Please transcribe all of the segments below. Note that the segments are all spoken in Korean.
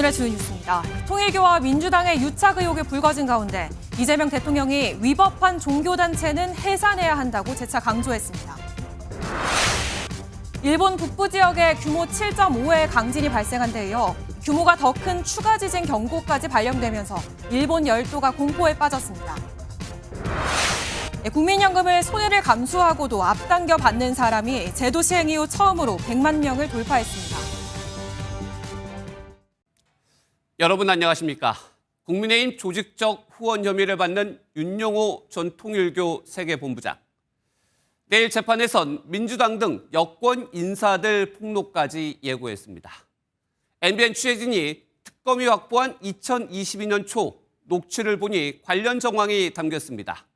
오늘의 주요 뉴스입니다. 통일교와 민주당의 유착 의혹이 불거진 가운데 이재명 대통령이 위법한 종교단체는 해산해야 한다고 재차 강조했습니다. 일본 북부 지역에 규모 7.5의 강진이 발생한 데 이어 규모가 더 큰 추가 지진 경고까지 발령되면서 일본 열도가 공포에 빠졌습니다. 국민연금을 손해를 감수하고도 앞당겨 받는 사람이 제도 시행 이후 처음으로 100만 명을 돌파했습니다. 여러분 안녕하십니까? 국민의힘 조직적 후원 혐의를 받는 윤영호 전 통일교 세계본부장. 내일 재판에선 민주당 등 여권 인사들 폭로까지 예고했습니다. MBN 취재진이 특검이 확보한 2022년 초 녹취를 보니 관련 정황이 담겼습니다.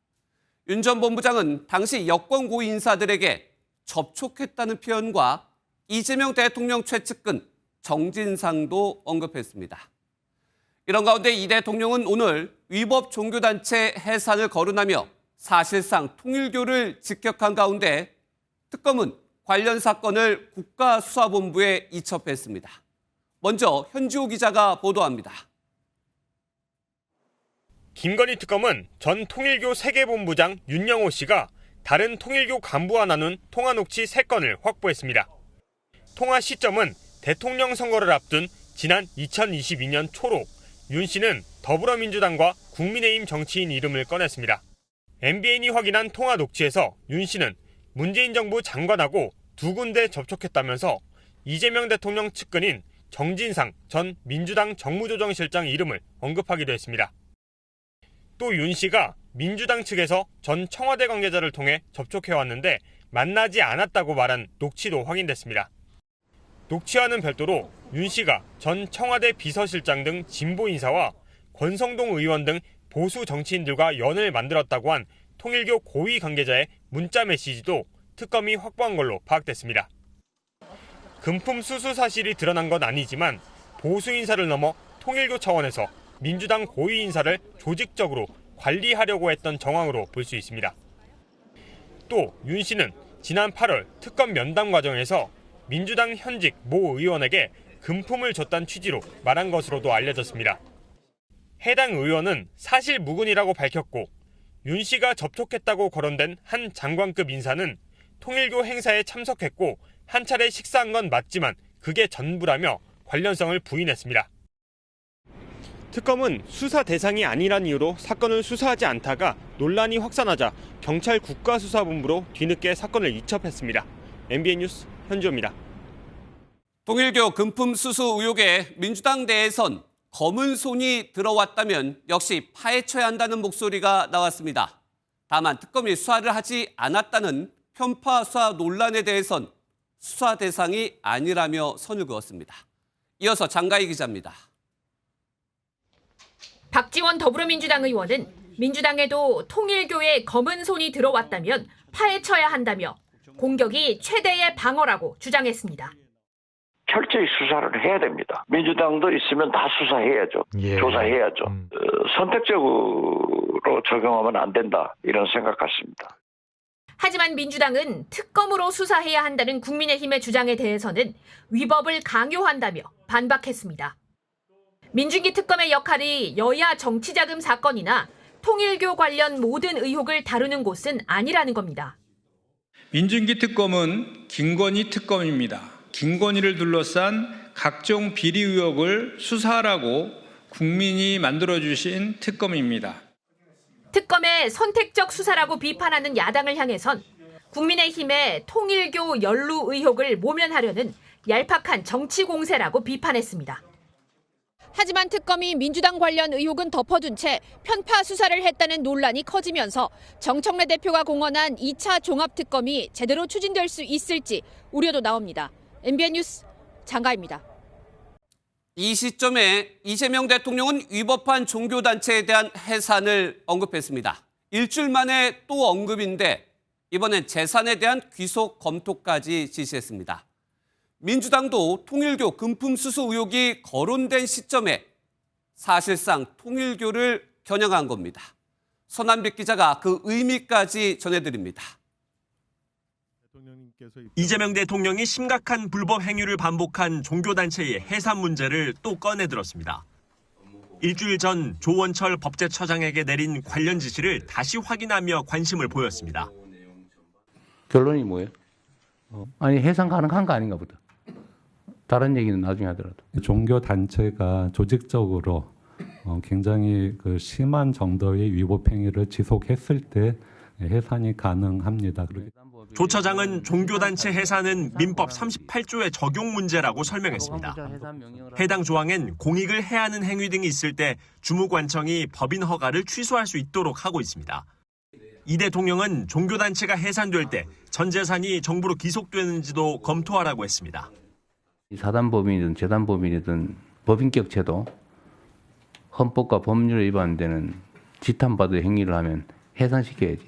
윤 전 본부장은 당시 여권 고위 인사들에게 접촉했다는 표현과 이재명 대통령 최측근 정진상도 언급했습니다. 이런 가운데 이 대통령은 오늘 위법 종교단체 해산을 거론하며 사실상 통일교를 직격한 가운데 특검은 관련 사건을 국가수사본부에 이첩했습니다. 먼저 현지호 기자가 보도합니다. 김건희 특검은 전 통일교 세계본부장 윤영호 씨가 다른 통일교 간부와 나눈 통화 녹취 3건을 확보했습니다. 통화 시점은 대통령 선거를 앞둔 지난 2022년 초로 윤 씨는 더불어민주당과 국민의힘 정치인 이름을 꺼냈습니다. MBN이 확인한 통화 녹취에서 윤 씨는 문재인 정부 장관하고 2군데 접촉했다면서 이재명 대통령 측근인 정진상 전 민주당 정무조정실장 이름을 언급하기도 했습니다. 또 윤 씨가 민주당 측에서 전 청와대 관계자를 통해 접촉해왔는데 만나지 않았다고 말한 녹취도 확인됐습니다. 녹취와는 별도로 윤 씨가 전 청와대 비서실장 등 진보 인사와 권성동 의원 등 보수 정치인들과 연을 만들었다고 한 통일교 고위 관계자의 문자 메시지도 특검이 확보한 걸로 파악됐습니다. 금품 수수 사실이 드러난 건 아니지만 보수 인사를 넘어 통일교 차원에서 민주당 고위 인사를 조직적으로 관리하려고 했던 정황으로 볼 수 있습니다. 또 윤 씨는 지난 8월 특검 면담 과정에서 민주당 현직 모 의원에게 금품을 줬다는 취지로 말한 것으로도 알려졌습니다. 해당 의원은 사실 무근이라고 밝혔고 윤 씨가 접촉했다고 거론된 한 장관급 인사는 통일교 행사에 참석했고 한 차례 식사한 건 맞지만 그게 전부라며 관련성을 부인했습니다. 특검은 수사 대상이 아니란 이유로 사건을 수사하지 않다가 논란이 확산하자 경찰 국가수사본부로 뒤늦게 사건을 이첩했습니다. MBN 뉴스 현지호입니다. 통일교 금품 수수 의혹에 민주당 내에선 검은 손이 들어왔다면 역시 파헤쳐야 한다는 목소리가 나왔습니다. 다만 특검이 수사를 하지 않았다는 편파 수사 논란에 대해선 수사 대상이 아니라며 선을 그었습니다. 이어서 장가희 기자입니다. 박지원 더불어민주당 의원은 민주당에도 통일교의 검은 손이 들어왔다면 파헤쳐야 한다며 공격이 최대의 방어라고 주장했습니다. 철저히 수사를 해야 됩니다. 민주당도 있으면 다 수사해야죠. 조사해야죠. 선택적으로 적용하면 안 된다 이런 생각 같습니다. 하지만 민주당은 특검으로 수사해야 한다는 국민의힘의 주장에 대해서는 위법을 강요한다며 반박했습니다. 민중기 특검의 역할이 여야 정치자금 사건이나 통일교 관련 모든 의혹을 다루는 곳은 아니라는 겁니다. 민중기 특검은 김건희 특검입니다. 김건희를 둘러싼 각종 비리 의혹을 수사하라고 국민이 만들어주신 특검입니다. 특검의 선택적 수사라고 비판하는 야당을 향해선 국민의힘의 통일교 연루 의혹을 모면하려는 얄팍한 정치 공세라고 비판했습니다. 하지만 특검이 민주당 관련 의혹은 덮어둔 채 편파 수사를 했다는 논란이 커지면서 정청래 대표가 공언한 2차 종합특검이 제대로 추진될 수 있을지 우려도 나옵니다. MBN 뉴스 장가입니다. 이 시점에 이재명 대통령은 위법한 종교단체에 대한 해산을 언급했습니다. 일주일 만에 또 언급인데 이번엔 재산에 대한 귀속 검토까지 지시했습니다. 민주당도 통일교 금품 수수 의혹이 거론된 시점에 사실상 통일교를 겨냥한 겁니다. 선한빛 기자가 그 의미까지 전해드립니다. 이재명 대통령이 심각한 불법 행위를 반복한 종교단체의 해산 문제를 또 꺼내들었습니다. 일주일 전 조원철 법제처장에게 내린 관련 지시를 다시 확인하며 관심을 보였습니다. 결론이 뭐예요? 아니 해산 가능한 거 아닌가 보다. 다른 얘기는 나중에 하더라도. 종교 단체가 조직적으로 굉장히 심한 정도의 위법 행위를 지속했을 때 해산이 가능합니다. 조 처장은 종교단체 해산은 민법 38조의 적용 문제라고 설명했습니다. 해당 조항엔 공익을 해하는 행위 등이 있을 때 주무관청이 법인 허가를 취소할 수 있도록 하고 있습니다. 이 대통령은 종교단체가 해산될 때 전 재산이 정부로 기속되는지도 검토하라고 했습니다. 사단법인이든 재단법인이든 법인격 제도, 헌법과 법률에 위반되는 지탄받을 행위를 하면 해산시켜야지.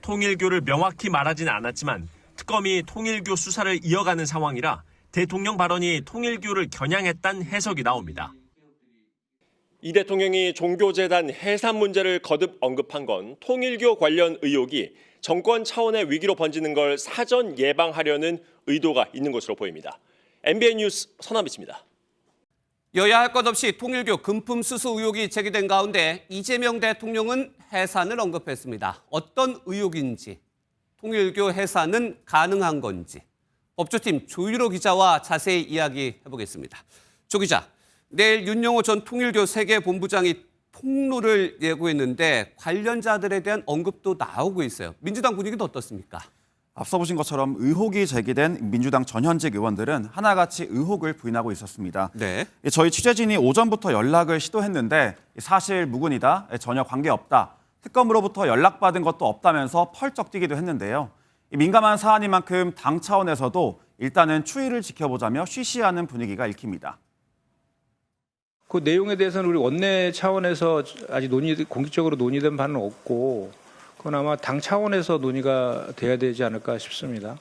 통일교를 명확히 말하지는 않았지만 특검이 통일교 수사를 이어가는 상황이라 대통령 발언이 통일교를 겨냥했다는 해석이 나옵니다. 이 대통령이 종교재단 해산 문제를 거듭 언급한 건 통일교 관련 의혹이 정권 차원의 위기로 번지는 걸 사전 예방하려는 의도가 있는 것으로 보입니다. MBN 뉴스 서남비치입니다. 여야 할 것 없이 통일교 금품 수수 의혹이 제기된 가운데 이재명 대통령은 해산을 언급했습니다. 어떤 의혹인지, 통일교 해산은 가능한 건지 법조팀 조유로 기자와 자세히 이야기해보겠습니다. 조 기자, 내일 윤영호 전 통일교 세계본부장이 폭로를 예고했는데 관련자들에 대한 언급도 나오고 있어요. 민주당 분위기도 어떻습니까? 앞서 보신 것처럼 의혹이 제기된 민주당 전현직 의원들은 하나같이 의혹을 부인하고 있었습니다. 네. 저희 취재진이 오전부터 연락을 시도했는데 사실 무근이다, 전혀 관계없다, 특검으로부터 연락받은 것도 없다면서 펄쩍 뛰기도 했는데요. 민감한 사안인 만큼 당 차원에서도 일단은 추이를 지켜보자며 쉬쉬하는 분위기가 읽힙니다. 그 내용에 대해서는 우리 원내 차원에서 아직 공식적으로 논의된 바는 없고 그건 아마 당 차원에서 논의가 돼야 되지 않을까 싶습니다.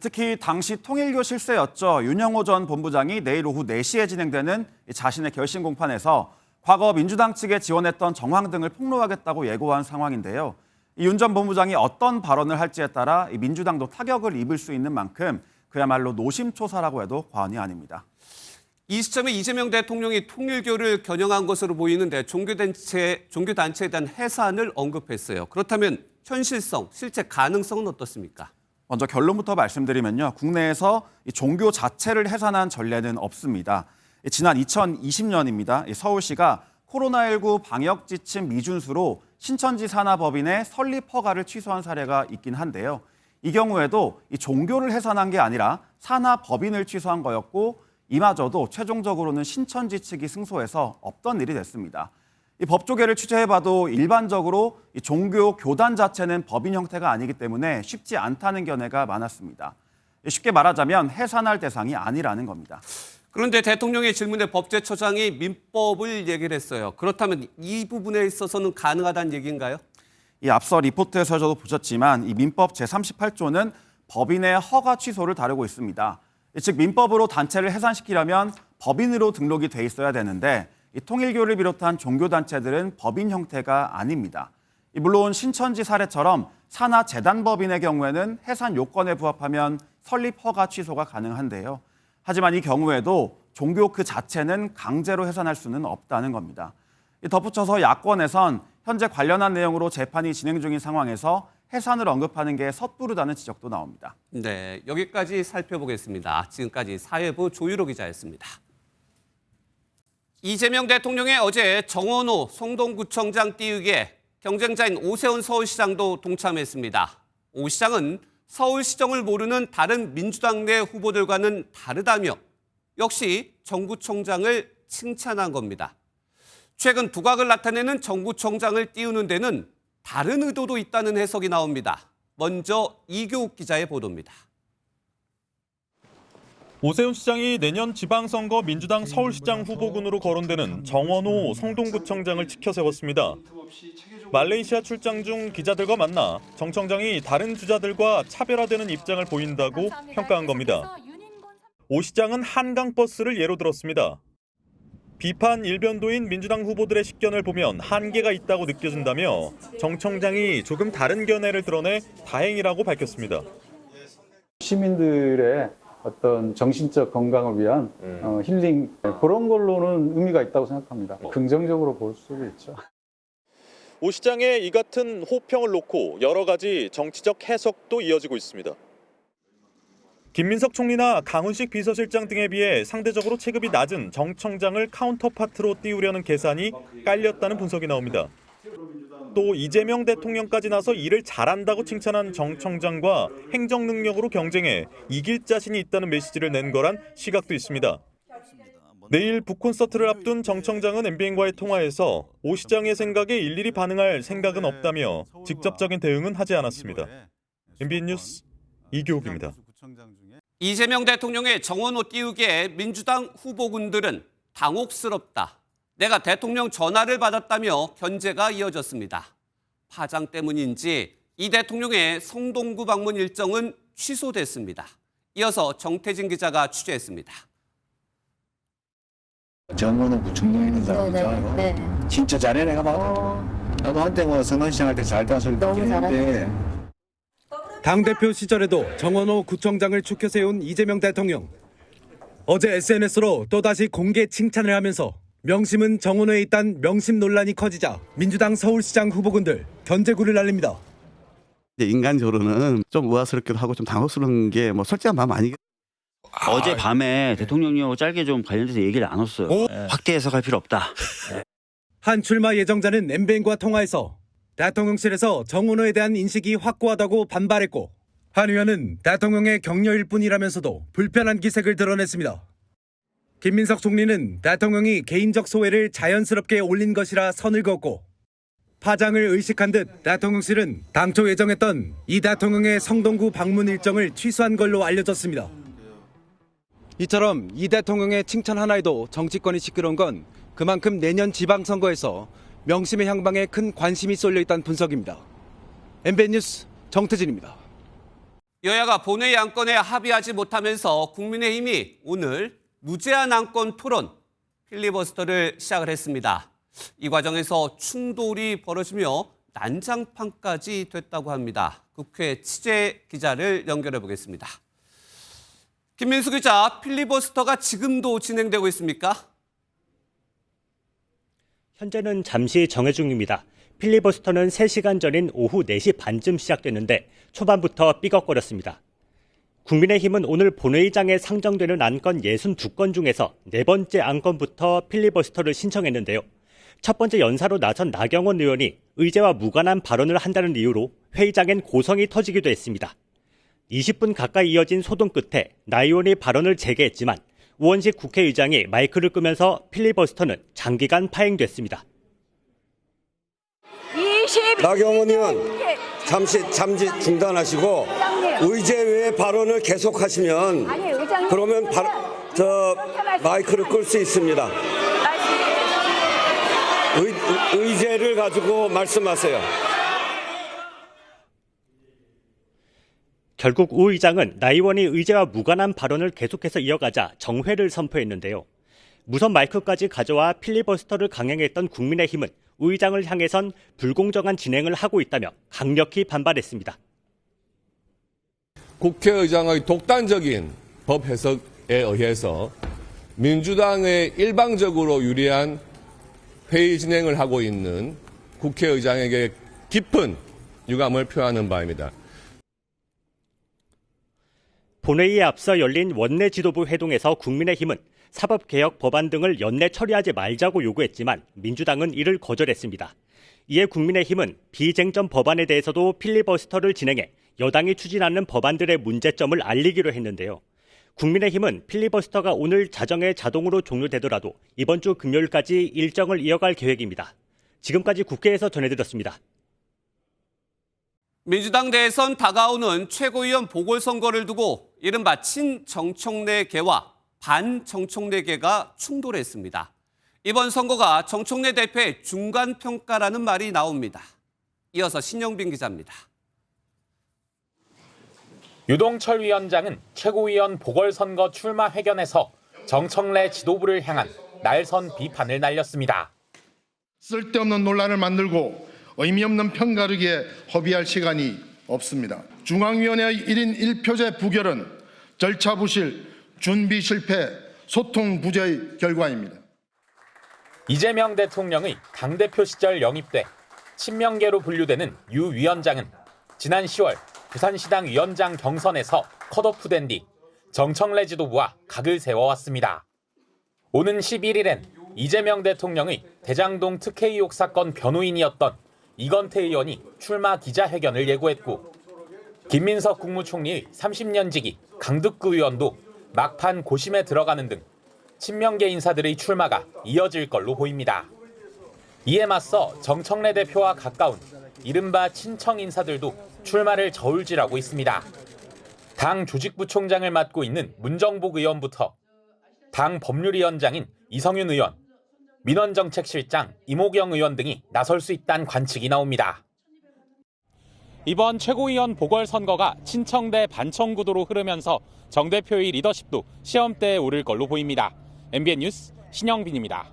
특히 당시 통일교 실세였죠. 윤영호 전 본부장이 내일 오후 4시에 진행되는 자신의 결심 공판에서 과거 민주당 측에 지원했던 정황 등을 폭로하겠다고 예고한 상황인데요. 윤 전 본부장이 어떤 발언을 할지에 따라 민주당도 타격을 입을 수 있는 만큼 그야말로 노심초사라고 해도 과언이 아닙니다. 이 시점에 이재명 대통령이 통일교를 겨냥한 것으로 보이는데 종교단체에 대한 해산을 언급했어요. 그렇다면 현실성, 실제 가능성은 어떻습니까? 먼저 결론부터 말씀드리면요. 국내에서 종교 자체를 해산한 전례는 없습니다. 지난 2020년입니다. 서울시가 코로나19 방역 지침 미준수로 신천지 산하법인의 설립 허가를 취소한 사례가 있긴 한데요. 이 경우에도 이 종교를 해산한 게 아니라 산하법인을 취소한 거였고 이마저도 최종적으로는 신천지 측이 승소해서 없던 일이 됐습니다. 이 법조계를 취재해봐도 일반적으로 이 종교 교단 자체는 법인 형태가 아니기 때문에 쉽지 않다는 견해가 많았습니다. 쉽게 말하자면 해산할 대상이 아니라는 겁니다. 그런데 대통령의 질문에 법제처장이 민법을 얘기를 했어요. 그렇다면 이 부분에 있어서는 가능하다는 얘기인가요? 이 앞서 리포트에서도 보셨지만 이 민법 제38조는 법인의 허가 취소를 다루고 있습니다. 즉 민법으로 단체를 해산시키려면 법인으로 등록이 돼 있어야 되는데 이 통일교를 비롯한 종교단체들은 법인 형태가 아닙니다. 물론 신천지 사례처럼 산하 재단법인의 경우에는 해산 요건에 부합하면 설립 허가 취소가 가능한데요. 하지만 이 경우에도 종교 그 자체는 강제로 해산할 수는 없다는 겁니다. 덧붙여서 야권에선 현재 관련한 내용으로 재판이 진행 중인 상황에서 해산을 언급하는 게 섣부르다는 지적도 나옵니다. 네, 여기까지 살펴보겠습니다. 지금까지 사회부 조유로 기자였습니다. 이재명 대통령의 어제 정원호 성동구청장 띄우기에 경쟁자인 오세훈 서울시장도 동참했습니다. 오 시장은 서울시정을 모르는 다른 민주당 내 후보들과는 다르다며 역시 정구청장을 칭찬한 겁니다. 최근 두각을 나타내는 정구청장을 띄우는 데는 다른 의도도 있다는 해석이 나옵니다. 먼저 이교욱 기자의 보도입니다. 오세훈 시장이 내년 지방선거 민주당 서울시장 후보군으로 거론되는 정원호 성동구청장을 치켜 세웠습니다. 말레이시아 출장 중 기자들과 만나 정 청장이 다른 주자들과 차별화되는 입장을 보인다고 평가한 겁니다. 오 시장은 한강버스를 예로 들었습니다. 비판 일변도인 민주당 후보들의 식견을 보면 한계가 있다고 느껴진다며 정 청장이 조금 다른 견해를 드러내 다행이라고 밝혔습니다. 시민들의 어떤 정신적 건강을 위한 힐링 그런 걸로는 의미가 있다고 생각합니다. 긍정적으로 볼 수도 있죠. 오 시장의 이 같은 호평을 놓고 여러 가지 정치적 해석도 이어지고 있습니다. 김민석 총리나 강훈식 비서실장 등에 비해 상대적으로 체급이 낮은 정 청장을 카운터파트로 띄우려는 계산이 깔렸다는 분석이 나옵니다. 또 이재명 대통령까지 나서 일을 잘한다고 칭찬한 정 청장과 행정 능력으로 경쟁해 이길 자신이 있다는 메시지를 낸 거란 시각도 있습니다. 내일 북콘서트를 앞둔 정 청장은 MBN과의 통화에서 오 시장의 생각에 일일이 반응할 생각은 없다며 직접적인 대응은 하지 않았습니다. MBN 뉴스 이교욱입니다. 이재명 대통령의 정원호 띄우기에 민주당 후보군들은 당혹스럽다. 내가 대통령 전화를 받았다며 견제가 이어졌습니다. 파장 때문인지 이 대통령의 성동구 방문 일정은 취소됐습니다. 이어서 정태진 기자가 취재했습니다. 정원호 구청장에 있는 사람이죠. 네. 진짜 잘해 내가 봐도. 나도 한때 뭐 성남시장 할 때 잘했다는 소리 듣긴 했는데. 당대표 시절에도 정원호 구청장을 추켜 세운 이재명 대통령. 어제 SNS로 또다시 공개 칭찬을 하면서 명심은 정원호에 있다는 명심 논란이 커지자 민주당 서울시장 후보군들 견제구를 날립니다. 인간적으로는 좀 우아스럽기도 하고 좀 당혹스러운 게 뭐 솔직한 마음 아니겠어요? 어제 밤에 대통령님하고 짧게 좀 관련돼서 얘기를 나눴어요. 확대 해석할 필요 없다. 한 출마 예정자는 MBN과 통화에서 대통령실에서 정원호에 대한 인식이 확고하다고 반발했고 한 의원은 대통령의 격려일 뿐이라면서도 불편한 기색을 드러냈습니다. 김민석 총리는 대통령이 개인적 소회를 자연스럽게 올린 것이라 선을 그었고 파장을 의식한 듯 대통령실은 당초 예정했던 이 대통령의 성동구 방문 일정을 취소한 걸로 알려졌습니다. 이처럼 이 대통령의 칭찬 하나에도 정치권이 시끄러운 건 그만큼 내년 지방선거에서 명심의 향방에 큰 관심이 쏠려 있다는 분석입니다. MBN 뉴스 정태진입니다. 여야가 본회의 안건에 합의하지 못하면서 국민의힘이 오늘 무제한 안건 토론 필리버스터를 시작을 했습니다. 이 과정에서 충돌이 벌어지며 난장판까지 됐다고 합니다. 국회 취재 기자를 연결해 보겠습니다. 김민수 기자, 필리버스터가 지금도 진행되고 있습니까? 현재는 잠시 정해 중입니다. 필리버스터는 3시간 전인 오후 4시 반쯤 시작됐는데 초반부터 삐걱거렸습니다. 국민의힘은 오늘 본회의장에 상정되는 안건 62건 중에서 4번째 안건부터 필리버스터를 신청했는데요. 첫 번째 연사로 나선 나경원 의원이 의제와 무관한 발언을 한다는 이유로 회의장엔 고성이 터지기도 했습니다. 20분 가까이 이어진 소동 끝에 나 의원이 발언을 재개했지만 우원식 국회의장이 마이크를 끄면서 필리버스터는 장기간 파행됐습니다. 나경원 의원 잠시 중단하시고 의제 외에 발언을 계속하시면 그러면 마이크를 끌 수 있습니다. 의제를 가지고 말씀하세요. 결국 우 의장은 나 의원이 의제와 무관한 발언을 계속해서 이어가자 정회를 선포했는데요. 무선 마이크까지 가져와 필리버스터를 강행했던 국민의힘은 우 의장을 향해선 불공정한 진행을 하고 있다며 강력히 반발했습니다. 국회의장의 독단적인 법 해석에 의해서 민주당의 일방적으로 유리한 회의 진행을 하고 있는 국회의장에게 깊은 유감을 표하는 바입니다. 본회의에 앞서 열린 원내 지도부 회동에서 국민의힘은 사법개혁 법안 등을 연내 처리하지 말자고 요구했지만 민주당은 이를 거절했습니다. 이에 국민의힘은 비쟁점 법안에 대해서도 필리버스터를 진행해 여당이 추진하는 법안들의 문제점을 알리기로 했는데요. 국민의힘은 필리버스터가 오늘 자정에 자동으로 종료되더라도 이번 주 금요일까지 일정을 이어갈 계획입니다. 지금까지 국회에서 전해드렸습니다. 민주당 내에선 다가오는 최고위원 보궐선거를 두고 이른바 친정청래계와 반정청래계가 충돌했습니다. 이번 선거가 정청래 대표의 중간평가라는 말이 나옵니다. 이어서 신영빈 기자입니다. 유동철 위원장은 최고위원 보궐선거 출마 회견에서 정청래 지도부를 향한 날선 비판을 날렸습니다. 쓸데없는 논란을 만들고 의미 없는 편가르기에 허비할 시간이 없습니다. 중앙위원회 1인 1표제 부결은 절차 부실, 준비 실패, 소통 부재의 결과입니다. 이재명 대통령의 당대표 시절 영입돼 친명계로 분류되는 유 위원장은 지난 10월 부산시당 위원장 경선에서 컷오프된 뒤 정청래 지도부와 각을 세워왔습니다. 오는 11일엔 이재명 대통령의 대장동 특혜 의혹 사건 변호인이었던 이건태 의원이 출마 기자회견을 예고했고 김민석 국무총리의 30년 지기 강득구 의원도 막판 고심에 들어가는 등 친명계 인사들의 출마가 이어질 걸로 보입니다. 이에 맞서 정청래 대표와 가까운 이른바 친청 인사들도 출마를 저울질하고 있습니다. 당 조직부총장을 맡고 있는 문정복 의원부터 당 법률위원장인 이성윤 의원, 민원정책실장 이모경 의원 등이 나설 수 있다는 관측이 나옵니다. 이번 최고위원 보궐선거가 친청 대 반청 구도로 흐르면서 정 대표의 리더십도 시험대에 오를 걸로 보입니다. MBN 뉴스 신영빈입니다.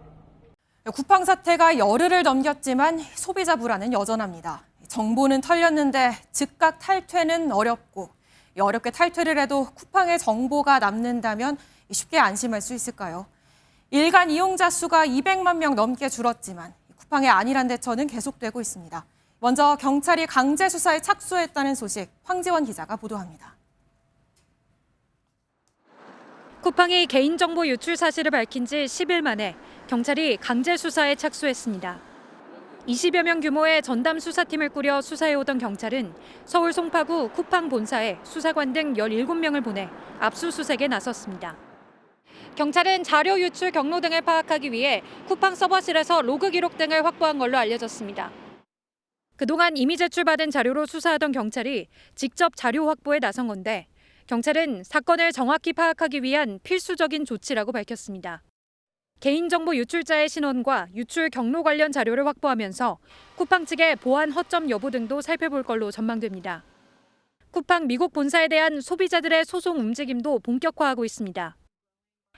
쿠팡 사태가 열흘을 넘겼지만 소비자 불안은 여전합니다. 정보는 털렸는데 즉각 탈퇴는 어렵고 어렵게 탈퇴를 해도 쿠팡의 정보가 남는다면 쉽게 안심할 수 있을까요? 일간 이용자 수가 200만 명 넘게 줄었지만 쿠팡의 안일한 대처는 계속되고 있습니다. 먼저 경찰이 강제 수사에 착수했다는 소식 황지원 기자가 보도합니다. 쿠팡이 개인정보 유출 사실을 밝힌 지 10일 만에 경찰이 강제 수사에 착수했습니다. 20여 명 규모의 전담 수사팀을 꾸려 수사해오던 경찰은 서울 송파구 쿠팡 본사에 수사관 등 17명을 보내 압수수색에 나섰습니다. 경찰은 자료 유출 경로 등을 파악하기 위해 쿠팡 서버실에서 로그 기록 등을 확보한 걸로 알려졌습니다. 그동안 이미 제출받은 자료로 수사하던 경찰이 직접 자료 확보에 나선 건데 경찰은 사건을 정확히 파악하기 위한 필수적인 조치라고 밝혔습니다. 개인정보 유출자의 신원과 유출 경로 관련 자료를 확보하면서 쿠팡 측의 보안 허점 여부 등도 살펴볼 걸로 전망됩니다. 쿠팡 미국 본사에 대한 소비자들의 소송 움직임도 본격화하고 있습니다.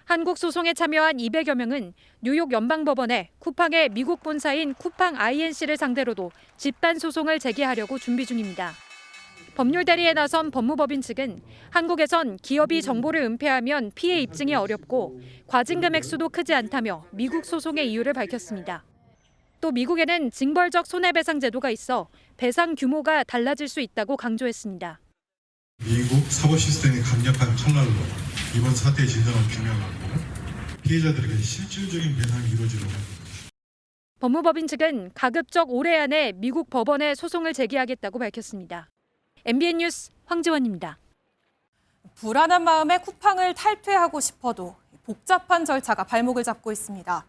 한국 소송에 참여한 200여 명은 뉴욕 연방법원에 쿠팡의 미국 본사인 쿠팡 INC를 상대로도 집단 소송을 제기하려고 준비 중입니다. 법률 대리에 나선 법무법인 측은 한국에선 기업이 정보를 은폐하면 피해 입증이 어렵고 과징금 액수도 크지 않다며 미국 소송의 이유를 밝혔습니다. 또 미국에는 징벌적 손해배상 제도가 있어 배상 규모가 달라질 수 있다고 강조했습니다. 미국 사법 시스템이 강력한 칼날로 이번 사태의 진상을 규명하고 피해자들에게 실질적인 배상이 이루어지도록 합니다. 법무법인 측은 가급적 올해 안에 미국 법원에 소송을 제기하겠다고 밝혔습니다. MBN 뉴스 황지원입니다. 불안한 마음에 쿠팡을 탈퇴하고 싶어도 복잡한 절차가 발목을 잡고 있습니다.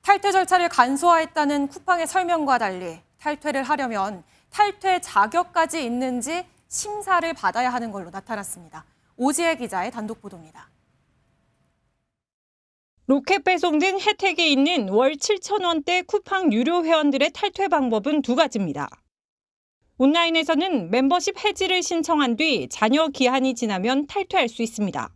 탈퇴 절차를 간소화했다는 쿠팡의 설명과 달리 탈퇴를 하려면 탈퇴 자격까지 있는지 심사를 받아야 하는 걸로 나타났습니다. 오지혜 기자의 단독 보도입니다. 로켓 배송 등 혜택이 있는 월 7,000원대 쿠팡 유료 회원들의 탈퇴 방법은 두 가지입니다. 온라인에서는 멤버십 해지를 신청한 뒤 잔여 기한이 지나면 탈퇴할 수 있습니다.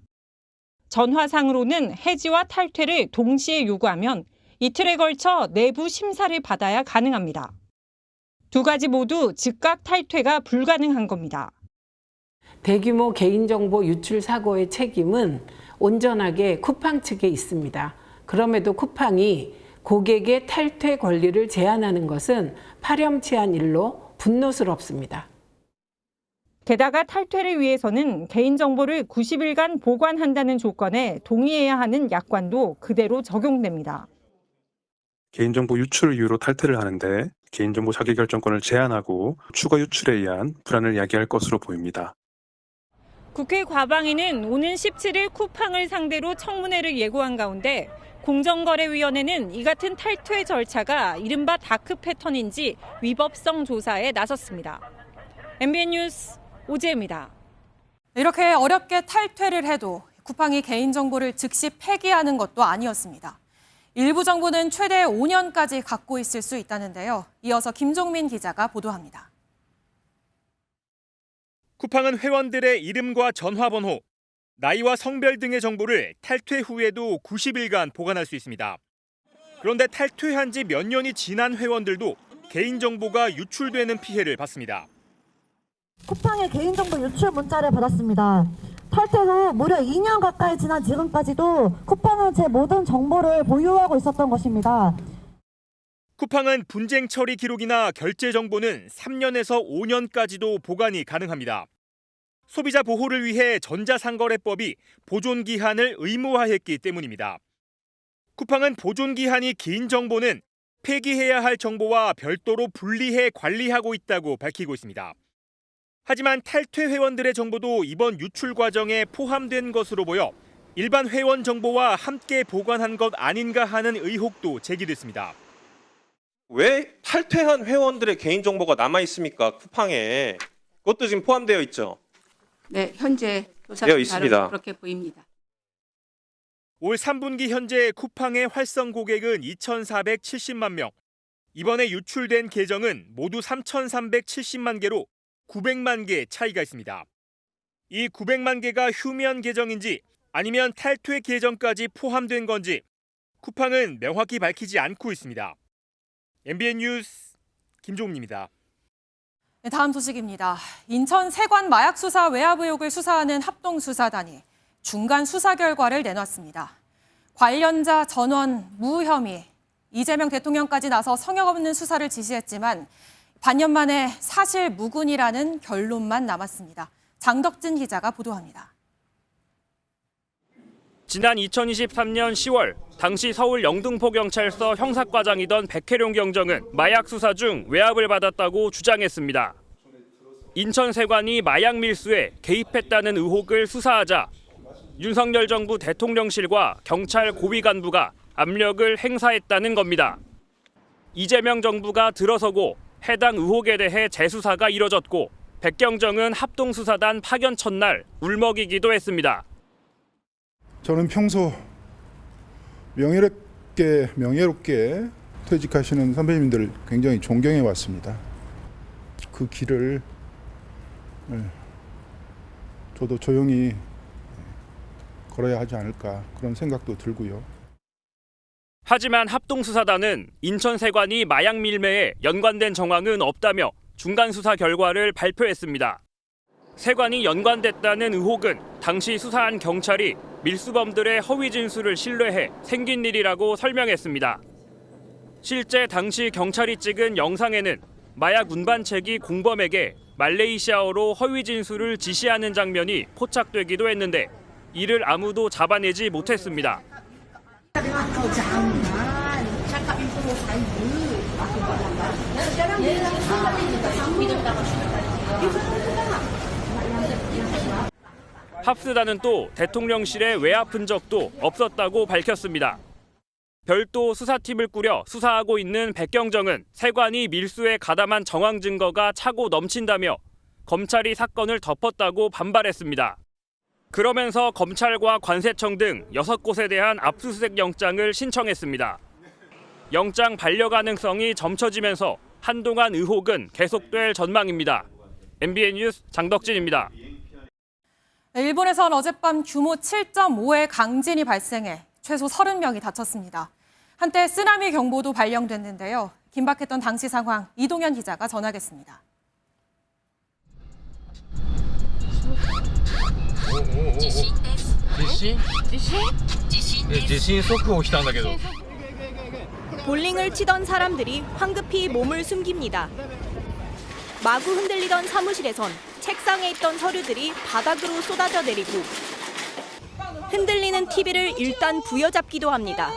전화상으로는 해지와 탈퇴를 동시에 요구하면 이틀에 걸쳐 내부 심사를 받아야 가능합니다. 두 가지 모두 즉각 탈퇴가 불가능한 겁니다. 대규모 개인정보 유출 사고의 책임은 온전하게 쿠팡 측에 있습니다. 그럼에도 쿠팡이 고객의 탈퇴 권리를 제한하는 것은 파렴치한 일로 분노스럽습니다. 게다가 탈퇴를 위해서는 개인정보를 90일간 보관한다는 조건에 동의해야 하는 약관도 그대로 적용됩니다. 개인정보 유출을 이유로 탈퇴를 하는데 개인정보 자기결정권을 제한하고 추가 유출에 의한 불안을 야기할 것으로 보입니다. 국회 과방위는 오는 17일 쿠팡을 상대로 청문회를 예고한 가운데 공정거래위원회는 이 같은 탈퇴 절차가 이른바 다크 패턴인지 위법성 조사에 나섰습니다. MBN 뉴스 오지혜입니다. 이렇게 어렵게 탈퇴를 해도 쿠팡이 개인정보를 즉시 폐기하는 것도 아니었습니다. 일부 정보는 최대 5년까지 갖고 있을 수 있다는데요. 이어서 김종민 기자가 보도합니다. 쿠팡은 회원들의 이름과 전화번호, 나이와 성별 등의 정보를 탈퇴 후에도 90일간 보관할 수 있습니다. 그런데 탈퇴한 지 몇 년이 지난 회원들도 개인정보가 유출되는 피해를 받습니다. 쿠팡의 개인정보 유출 문자를 받았습니다. 탈퇴 후 무려 2년 가까이 지난 지금까지도 쿠팡은 제 모든 정보를 보유하고 있었던 것입니다. 쿠팡은 분쟁 처리 기록이나 결제 정보는 3년에서 5년까지도 보관이 가능합니다. 소비자 보호를 위해 전자상거래법이 보존 기한을 의무화했기 때문입니다. 쿠팡은 보존 기한이 긴 정보는 폐기해야 할 정보와 별도로 분리해 관리하고 있다고 밝히고 있습니다. 하지만 탈퇴 회원들의 정보도 이번 유출 과정에 포함된 것으로 보여 일반 회원 정보와 함께 보관한 것 아닌가 하는 의혹도 제기됐습니다. 왜 탈퇴한 회원들의 개인정보가 남아있습니까? 쿠팡에. 그것도 지금 포함되어 있죠? 네, 현재 조사 되어 있습니다. 그렇게 보입니다. 올 3분기 현재 쿠팡의 활성 고객은 2,470만 명. 이번에 유출된 계정은 모두 3,370만 개로 900만 개 차이가 있습니다. 이 900만 개가 휴면 계정인지 아니면 탈퇴 계정까지 포함된 건지 쿠팡은 명확히 밝히지 않고 있습니다. MBN 뉴스 김종민입니다. 네, 다음 소식입니다. 인천 세관 마약 수사 외압 의혹을 수사하는 합동수사단이 중간 수사 결과를 내놨습니다. 관련자 전원 무혐의, 이재명 대통령까지 나서 성역 없는 수사를 지시했지만 반년 만에 사실 무근이라는 결론만 남았습니다. 장덕진 기자가 보도합니다. 지난 2023년 10월 당시 서울 영등포경찰서 형사과장이던 백혜룡 경정은 마약 수사 중 외압을 받았다고 주장했습니다. 인천세관이 마약 밀수에 개입했다는 의혹을 수사하자 윤석열 정부 대통령실과 경찰 고위 간부가 압력을 행사했다는 겁니다. 이재명 정부가 들어서고 해당 의혹에 대해 재수사가 이뤄졌고 백경정은 합동수사단 파견 첫날 울먹이기도 했습니다. 저는 평소 명예롭게 퇴직하시는 선배님들 굉장히 존경해 왔습니다. 그 길을 저도 조용히 걸어야 하지 않을까 그런 생각도 들고요. 하지만 합동수사단은 인천세관이 마약 밀매에 연관된 정황은 없다며 중간 수사 결과를 발표했습니다. 세관이 연관됐다는 의혹은 당시 수사한 경찰이 밀수범들의 허위 진술을 신뢰해 생긴 일이라고 설명했습니다. 실제 당시 경찰이 찍은 영상에는 마약 운반책이 공범에게 말레이시아어로 허위 진술을 지시하는 장면이 포착되기도 했는데 이를 아무도 잡아내지 못했습니다. 합수단은 또 대통령실의 외압 흔적도 없었다고 밝혔습니다. 별도 수사팀을 꾸려 수사하고 있는 백경정은 세관이 밀수에 가담한 정황 증거가 차고 넘친다며 검찰이 사건을 덮었다고 반발했습니다. 그러면서 검찰과 관세청 등 6곳에 대한 압수수색 영장을 신청했습니다. 영장 반려 가능성이 점쳐지면서 한동안 의혹은 계속될 전망입니다. MBN 뉴스 장덕진입니다. 일본에선 어젯밤 규모 7.5의 강진이 발생해 최소 30명이 다쳤습니다. 한때 쓰나미 경보도 발령됐는데요. 긴박했던 당시 상황 이동현 기자가 전하겠습니다. 볼링을 치던 사람들이 황급히 몸을 숨깁니다. 마구 흔들리던 사무실에선 책상에 있던 서류들이 바닥으로 쏟아져 내리고 흔들리는 TV를 일단 부여잡기도 합니다.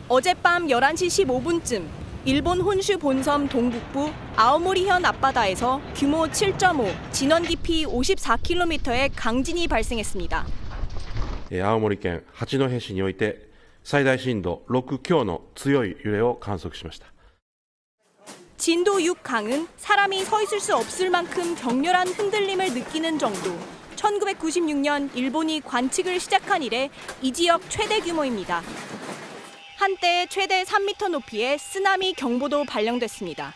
어젯밤 11시 15분쯤 일본 혼슈 본섬 동북부 아오모리현 앞바다에서 규모 7.5, 진원 깊이 54km의 강진이 발생했습니다. 青森県八戸市において最大震度6強の強い揺れを観測しました。 진도 6강은 사람이 서 있을 수 없을 만큼 격렬한 흔들림을 느끼는 정도. 1996년 일본이 관측을 시작한 이래 이 지역 최대 규모입니다. 한때 최대 3m 높이의 쓰나미 경보도 발령됐습니다.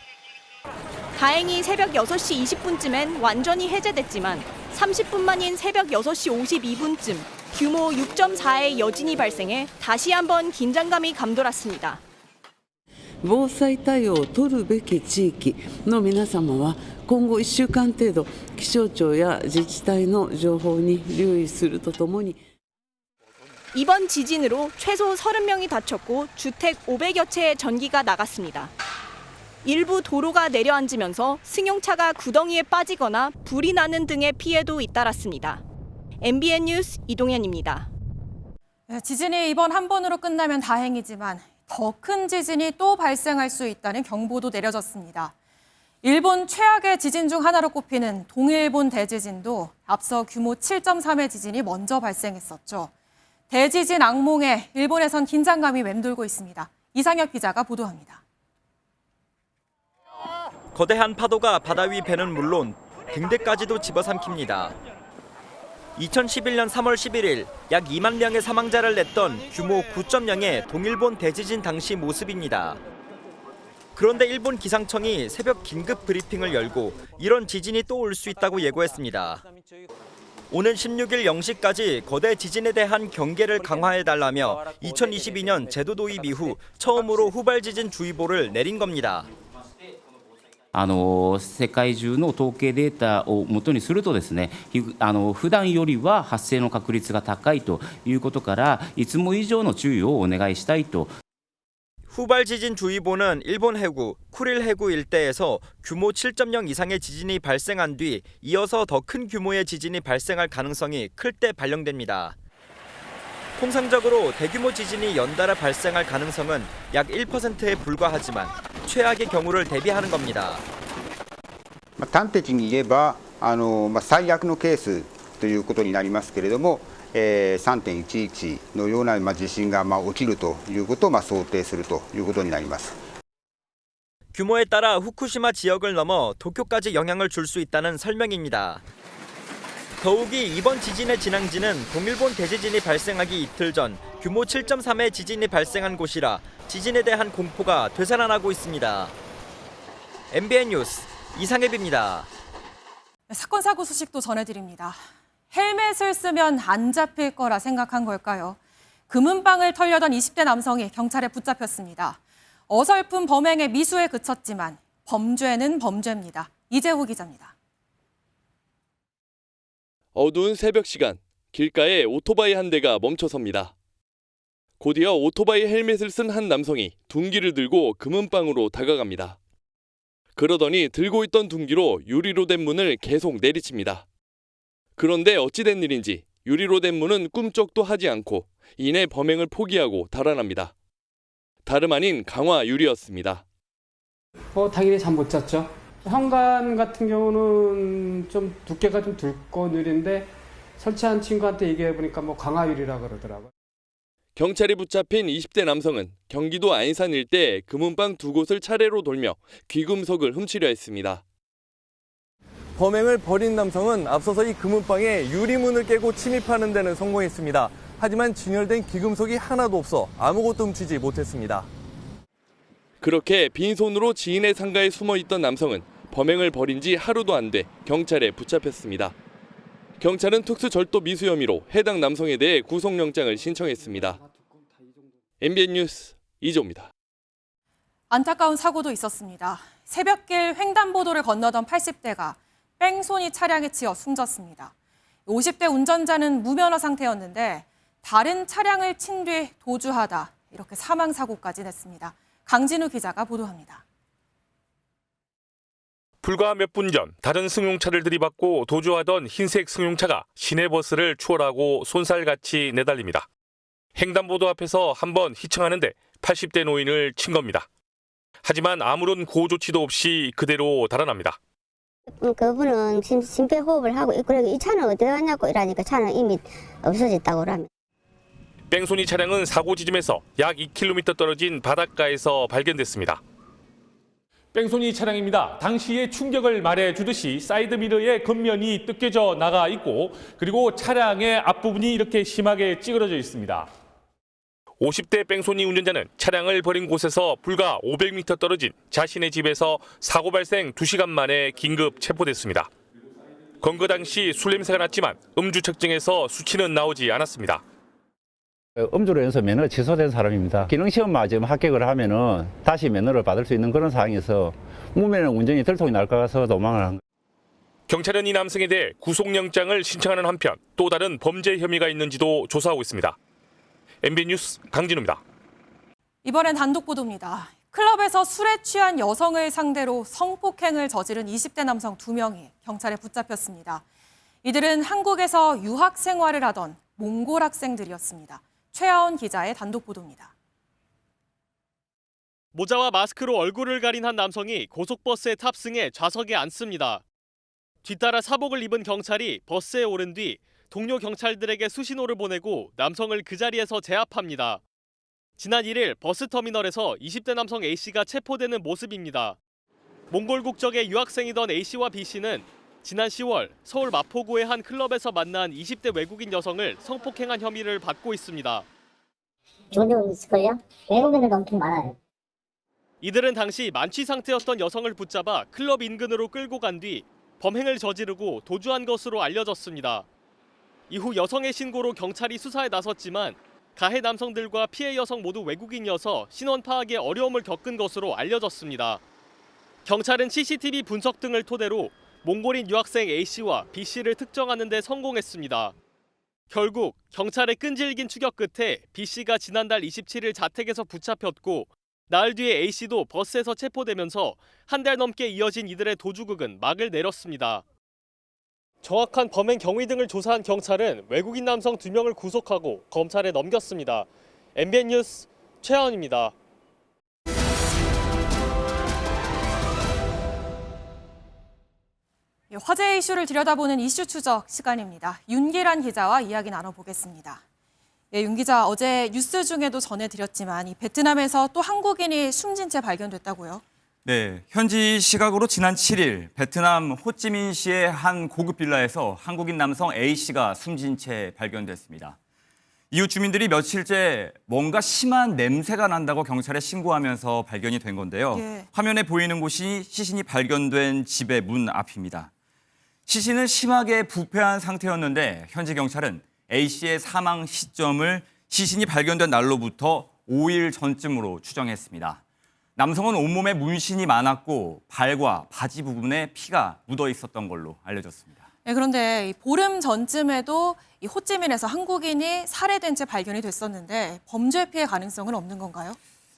다행히 새벽 6시 20분쯤엔 완전히 해제됐지만 30분 만인 새벽 6시 52분쯤 규모 6.4의 여진이 발생해 다시 한번 긴장감이 감돌았습니다. 防災対応を取るべき地域の皆様は今後1週間程度気象庁や自治体の情報に留意するとともに 이번 지진으로 최소 30명이 다쳤고 주택 500여 채의 전기가 나갔습니다. 일부 도로가 내려앉으면서 승용차가 구덩이에 빠지거나 불이 나는 등의 피해도 잇따랐습니다. MBN 뉴스 이동현입니다. 지진이 이번 한 번으로 끝나면 다행이지만 더 큰 지진이 또 발생할 수 있다는 경보도 내려졌습니다. 일본 최악의 지진 중 하나로 꼽히는 동일본 대지진도 앞서 규모 7.3의 지진이 먼저 발생했었죠. 대지진 악몽에 일본에선 긴장감이 맴돌고 있습니다. 이상혁 기자가 보도합니다. 거대한 파도가 바다 위 배는 물론 등대까지도 집어삼킵니다. 2011년 3월 11일 약 2만 명의 사망자를 냈던 규모 9.0의 동일본 대지진 당시 모습입니다. 그런데 일본 기상청이 새벽 긴급 브리핑을 열고 이런 지진이 또 올 수 있다고 예고했습니다. 오는 16일 0시까지 거대 지진에 대한 경계를 강화해달라며 2022년 제도 도입 이후 처음으로 후발 지진 주의보를 내린 겁니다. 世界中の統計データを元にするとですね、普段よりは発生の確率が高いということから、いつも以上の注意をお願いしたいと。 후발 지진 주의보는 일본 해구, 쿠릴 해구 일대에서 규모 7.0 이상의 지진이 발생한 뒤 이어서 더 큰 규모의 지진이 발생할 가능성이 클 때 발령됩니다. 통상적으로 대규모 지진이 연달아 발생할 가능성은 약 1%에 불과하지만 최악의 경우를 대비하는 겁니다. 端的に言えば最悪のケースということになりますけれども、3.11 のような地震が起きるということを想定するということになります. 규모에 따라 후쿠시마 지역을 넘어 도쿄까지 영향을 줄 수 있다는 설명입니다. 더욱이 이번 지진의 진앙지는 동일본 대지진이 발생하기 이틀 전 규모 7.3의 지진이 발생한 곳이라 지진에 대한 공포가 되살아나고 있습니다. MBN 뉴스 이상엽입니다. 사건 사고 소식도 전해드립니다. 헬멧을 쓰면 안 잡힐 거라 생각한 걸까요? 금은방을 털려던 20대 남성이 경찰에 붙잡혔습니다. 어설픈 범행에 미수에 그쳤지만 범죄는 범죄입니다. 이재호 기자입니다. 어두운 새벽 시간, 길가에 오토바이 한 대가 멈춰섭니다. 곧이어 오토바이 헬멧을 쓴 한 남성이 둔기를 들고 금은방으로 다가갑니다. 그러더니 들고 있던 둔기로 유리로 된 문을 계속 내리칩니다. 그런데 어찌된 일인지 유리로 된 문은 꿈쩍도 하지 않고 이내 범행을 포기하고 달아납니다. 다름 아닌 강화 유리였습니다. 당연히 잠 못 잤죠. 현관 같은 경우는 좀 두께가 좀 굵고 느린데 설치한 친구한테 얘기해보니까 강화유리라 그러더라고요. 경찰이 붙잡힌 20대 남성은 경기도 안산 일대 금은방 두 곳을 차례로 돌며 귀금속을 훔치려 했습니다. 범행을 벌인 남성은 앞서서 이 금은방에 유리문을 깨고 침입하는 데는 성공했습니다. 하지만 진열된 귀금속이 하나도 없어 아무것도 훔치지 못했습니다. 그렇게 빈손으로 지인의 상가에 숨어 있던 남성은 범행을 벌인 지 하루도 안 돼 경찰에 붙잡혔습니다. 경찰은 특수절도 미수 혐의로 해당 남성에 대해 구속영장을 신청했습니다. MBN 뉴스 이조입니다. 안타까운 사고도 있었습니다. 새벽길 횡단보도를 건너던 80대가 뺑소니 차량에 치여 숨졌습니다. 50대 운전자는 무면허 상태였는데 다른 차량을 친 뒤 도주하다 이렇게 사망사고까지 냈습니다. 강진우 기자가 보도합니다. 불과 몇 분 전 다른 승용차를 들이받고 도주하던 흰색 승용차가 시내버스를 추월하고 손살같이 내달립니다. 횡단보도 앞에서 한번 휘청하는데 80대 노인을 친 겁니다. 하지만 아무런 구호 조치도 없이 그대로 달아납니다. 그분은 심폐호흡을 하고 있고 이 차는 어디 갔냐고 이러니까 차는 이미 없어졌다고 합니다. 뺑소니 차량은 사고 지점에서 약 2km 떨어진 바닷가에서 발견됐습니다. 뺑소니 차량입니다. 당시의 충격을 말해주듯이 사이드미러의 겉면이 뜯겨져 나가 있고 그리고 차량의 앞부분이 이렇게 심하게 찌그러져 있습니다. 50대 뺑소니 운전자는 차량을 버린 곳에서 불과 500m 떨어진 자신의 집에서 사고 발생 2시간 만에 긴급 체포됐습니다. 검거 당시 술 냄새가 났지만 음주 측정에서 수치는 나오지 않았습니다. 음주로 인해서 면허가 취소된 사람입니다. 기능시험만 지금 합격을 하면은 다시 면허를 받을 수 있는 그런 상황에서 무면허 운전이 들통이 날 것 같아서 도망을 한 거예요. 경찰은 이 남성에 대해 구속영장을 신청하는 한편 또 다른 범죄 혐의가 있는지도 조사하고 있습니다. MBN 뉴스 강진우입니다. 이번엔 단독 보도입니다. 클럽에서 술에 취한 여성을 상대로 성폭행을 저지른 20대 남성 2명이 경찰에 붙잡혔습니다. 이들은 한국에서 유학 생활을 하던 몽골 학생들이었습니다. 최하원 기자의 단독 보도입니다. 모자와 마스크로 얼굴을 가린 한 남성이 고속버스에 탑승해 좌석에 앉습니다. 뒤따라 사복을 입은 경찰이 버스에 오른 뒤 동료 경찰들에게 수신호를 보내고 남성을 그 자리에서 제압합니다. 지난 1일 버스터미널에서 20대 남성 A씨가 체포되는 모습입니다. 몽골 국적의 유학생이던 A씨와 B씨는 지난 10월 서울 마포구의 한 클럽에서 만난 20대 외국인 여성을 성폭행한 혐의를 받고 있습니다. 좋은 적 있을걸요? 외국인들도 엄청 많아요. 이들은 당시 만취 상태였던 여성을 붙잡아 클럽 인근으로 끌고 간 뒤 범행을 저지르고 도주한 것으로 알려졌습니다. 이후 여성의 신고로 경찰이 수사에 나섰지만 가해 남성들과 피해 여성 모두 외국인이어서 신원 파악에 어려움을 겪은 것으로 알려졌습니다. 경찰은 CCTV 분석 등을 토대로 몽골인 유학생 A씨와 B씨를 특정하는 데 성공했습니다. 결국 경찰의 끈질긴 추격 끝에 B씨가 지난달 27일 자택에서 붙잡혔고 나흘 뒤에 A씨도 버스에서 체포되면서 한 달 넘게 이어진 이들의 도주극은 막을 내렸습니다. 정확한 범행 경위 등을 조사한 경찰은 외국인 남성 2명을 구속하고 검찰에 넘겼습니다. MBN 뉴스 최하원입니다. 화제 이슈를 들여다보는 이슈 추적 시간입니다. 윤기란 기자와 이야기 나눠보겠습니다. 윤 기자, 어제 뉴스 중에도 전해드렸지만 이 베트남에서 또 한국인이 숨진 채 발견됐다고요? 네, 현지 시각으로 지난 7일 베트남 호찌민시의 한 고급 빌라에서 한국인 남성 A씨가 숨진 채 발견됐습니다. 이웃 주민들이 며칠째 뭔가 심한 냄새가 난다고 경찰에 신고하면서 발견이 된 건데요. 화면에 보이는 곳이 시신이 발견된 집의 문 앞입니다. 시신은 심하게 부패한 상태였는데 현지 경찰은 A씨의 사망 시점을 시신이 발견된 날로부터 5일 전쯤으로 추정했습니다. 남성은 온몸에 문신이 많았고 발과 바지 부분에 피가 묻어 있었던 걸로 알려졌습니다. 네, 그런데 보름 전쯤에도 이 호찌민에서 한국인이 살해된 채 발견이 됐었는데 범죄 피해 가능성은 없는 건가요?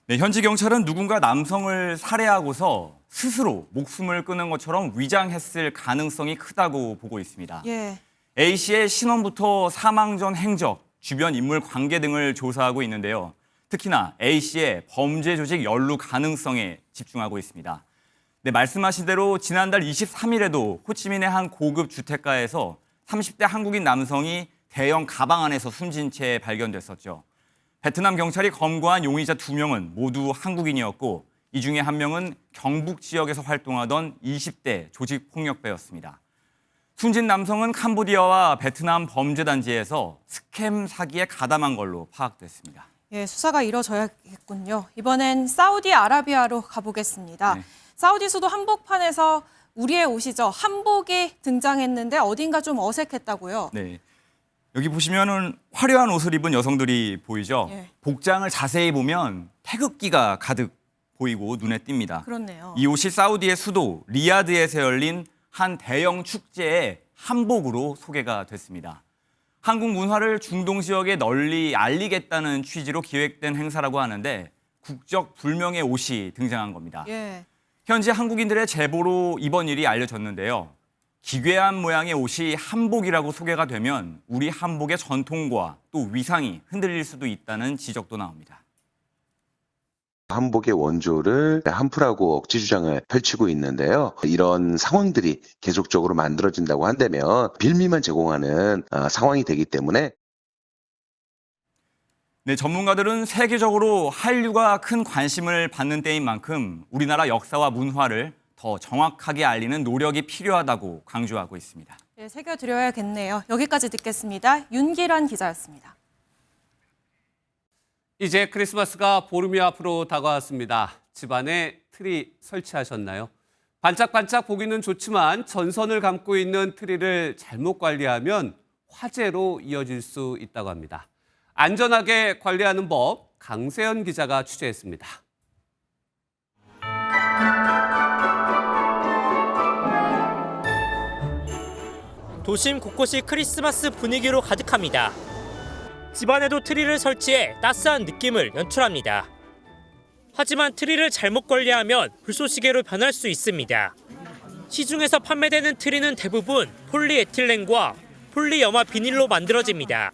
네, 현지 경찰은 누군가 남성을 살해하고서 스스로 목숨을 끊은 것처럼 위장했을 가능성이 크다고 보고 있습니다. A씨의 신원부터 사망 전 행적, 주변 인물 관계 등을 조사하고 있는데요. 특히나 A씨의 범죄 조직 연루 가능성에 집중하고 있습니다. 네, 말씀하신 대로 지난달 23일에도 호치민의 한 고급 주택가에서 30대 한국인 남성이 대형 가방 안에서 숨진 채 발견됐었죠. 베트남 경찰이 검거한 용의자 2명은 모두 한국인이었고 이 중에 한 명은 경북 지역에서 활동하던 20대 조직폭력배였습니다. 숨진 남성은 캄보디아와 베트남 범죄단지에서 스캠 사기에 가담한 걸로 파악됐습니다. 수사가 이뤄져야겠군요. 이번엔 사우디아라비아로 가보겠습니다. 사우디 수도 한복판에서 우리의 옷이죠. 한복이 등장했는데 어딘가 좀 어색했다고요? 네. 여기 보시면은 화려한 옷을 입은 여성들이 보이죠? 복장을 자세히 보면 태극기가 가득 보이고 눈에 띕니다. 그렇네요. 이 옷이 사우디의 수도 리야드에서 열린 한 대형 축제의 한복으로 소개가 됐습니다. 한국 문화를 중동 지역에 널리 알리겠다는 취지로 기획된 행사라고 하는데 국적 불명의 옷이 등장한 겁니다. 현지 한국인들의 제보로 이번 일이 알려졌는데요. 기괴한 모양의 옷이 한복이라고 소개가 되면 우리 한복의 전통과 또 위상이 흔들릴 수도 있다는 지적도 나옵니다. 한복의 원조를 한풀하고 억지 주장을 펼치고 있는데요. 이런 상황들이 계속적으로 만들어진다고 한다면 빌미만 제공하는 상황이 되기 때문에 네, 전문가들은 세계적으로 한류가 큰 관심을 받는 때인 만큼 우리나라 역사와 문화를 더 정확하게 알리는 노력이 필요하다고 강조하고 있습니다. 네, 새겨드려야겠네요. 여기까지 듣겠습니다. 윤기란 기자였습니다. 이제 크리스마스가 보름이 앞으로 다가왔습니다. 집안에 트리 설치하셨나요? 반짝반짝 보기는 좋지만 전선을 감고 있는 트리를 잘못 관리하면 화재로 이어질 수 있다고 합니다. 안전하게 관리하는 법, 강세연 기자가 취재했습니다. 도심 곳곳이 크리스마스 분위기로 가득합니다. 집안에도 트리를 설치해 따스한 느낌을 연출합니다. 하지만 트리를 잘못 관리하면 불쏘시개로 변할 수 있습니다. 시중에서 판매되는 트리는 대부분 폴리에틸렌과 폴리염화 비닐로 만들어집니다.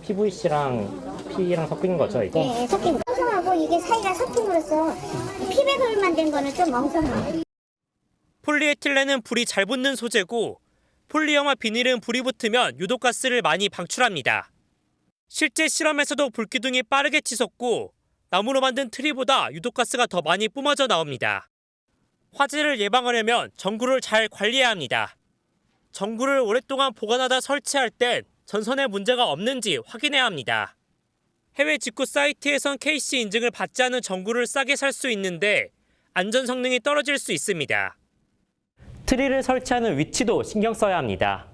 PVC랑 PE랑 섞인 거죠, 이거? 네, 섞인 거. 멍성하고 이게 사이가 섞임으로써 피백을 만든 거는 좀 멍성해요. 폴리에틸렌은 불이 잘 붙는 소재고 폴리염화 비닐은 불이 붙으면 유독가스를 많이 방출합니다. 실제 실험에서도 불기둥이 빠르게 치솟고 나무로 만든 트리보다 유독가스가 더 많이 뿜어져 나옵니다. 화재를 예방하려면 전구를 잘 관리해야 합니다. 전구를 오랫동안 보관하다 설치할 땐 전선에 문제가 없는지 확인해야 합니다. 해외 직구 사이트에선 KC 인증을 받지 않은 전구를 싸게 살 수 있는데 안전 성능이 떨어질 수 있습니다. 트리를 설치하는 위치도 신경 써야 합니다.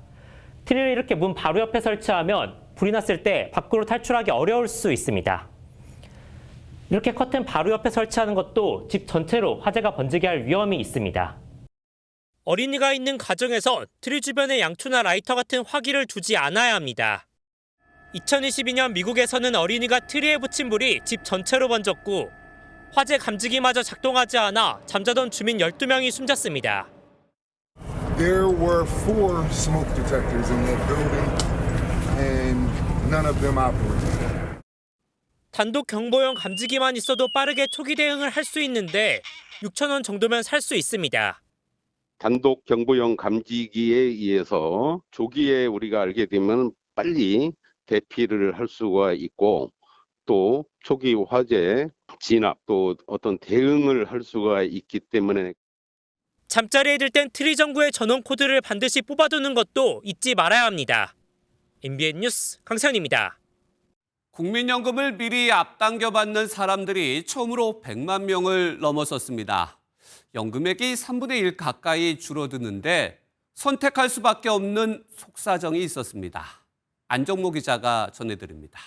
트리를 이렇게 문 바로 옆에 설치하면 불이 났을 때 밖으로 탈출하기 어려울 수 있습니다. 이렇게 커튼 바로 옆에 설치하는 것도 집 전체로 화재가 번지게 할 위험이 있습니다. 어린이가 있는 가정에선 트리 주변에 양초나 라이터 같은 화기를 두지 않아야 합니다. 2022년 미국에서는 어린이가 트리에 붙인 불이 집 전체로 번졌고 화재 감지기마저 작동하지 않아 잠자던 주민 12명이 숨졌습니다. There were 4 smoke detectors in that building and none of them operated. 단독 경보용 감지기만 있어도 빠르게 초기 대응을 할 수 있는데 6,000원 정도면 살 수 있습니다. 단독 경보용 감지기에 의해서 조기에 우리가 알게 되면 빨리 대피를 할 수가 있고 또 초기 화재 진압 또 어떤 대응을 할 수가 있기 때문에 잠자리에 들 땐 트리 전구의 전원 코드를 반드시 뽑아두는 것도 잊지 말아야 합니다. MBN 뉴스 강세현입니다. 국민연금을 미리 앞당겨 받는 사람들이 처음으로 100만 명을 넘어섰습니다. 연금액이 3분의 1 가까이 줄어드는데 선택할 수밖에 없는 속사정이 있었습니다. 안정모 기자가 전해드립니다.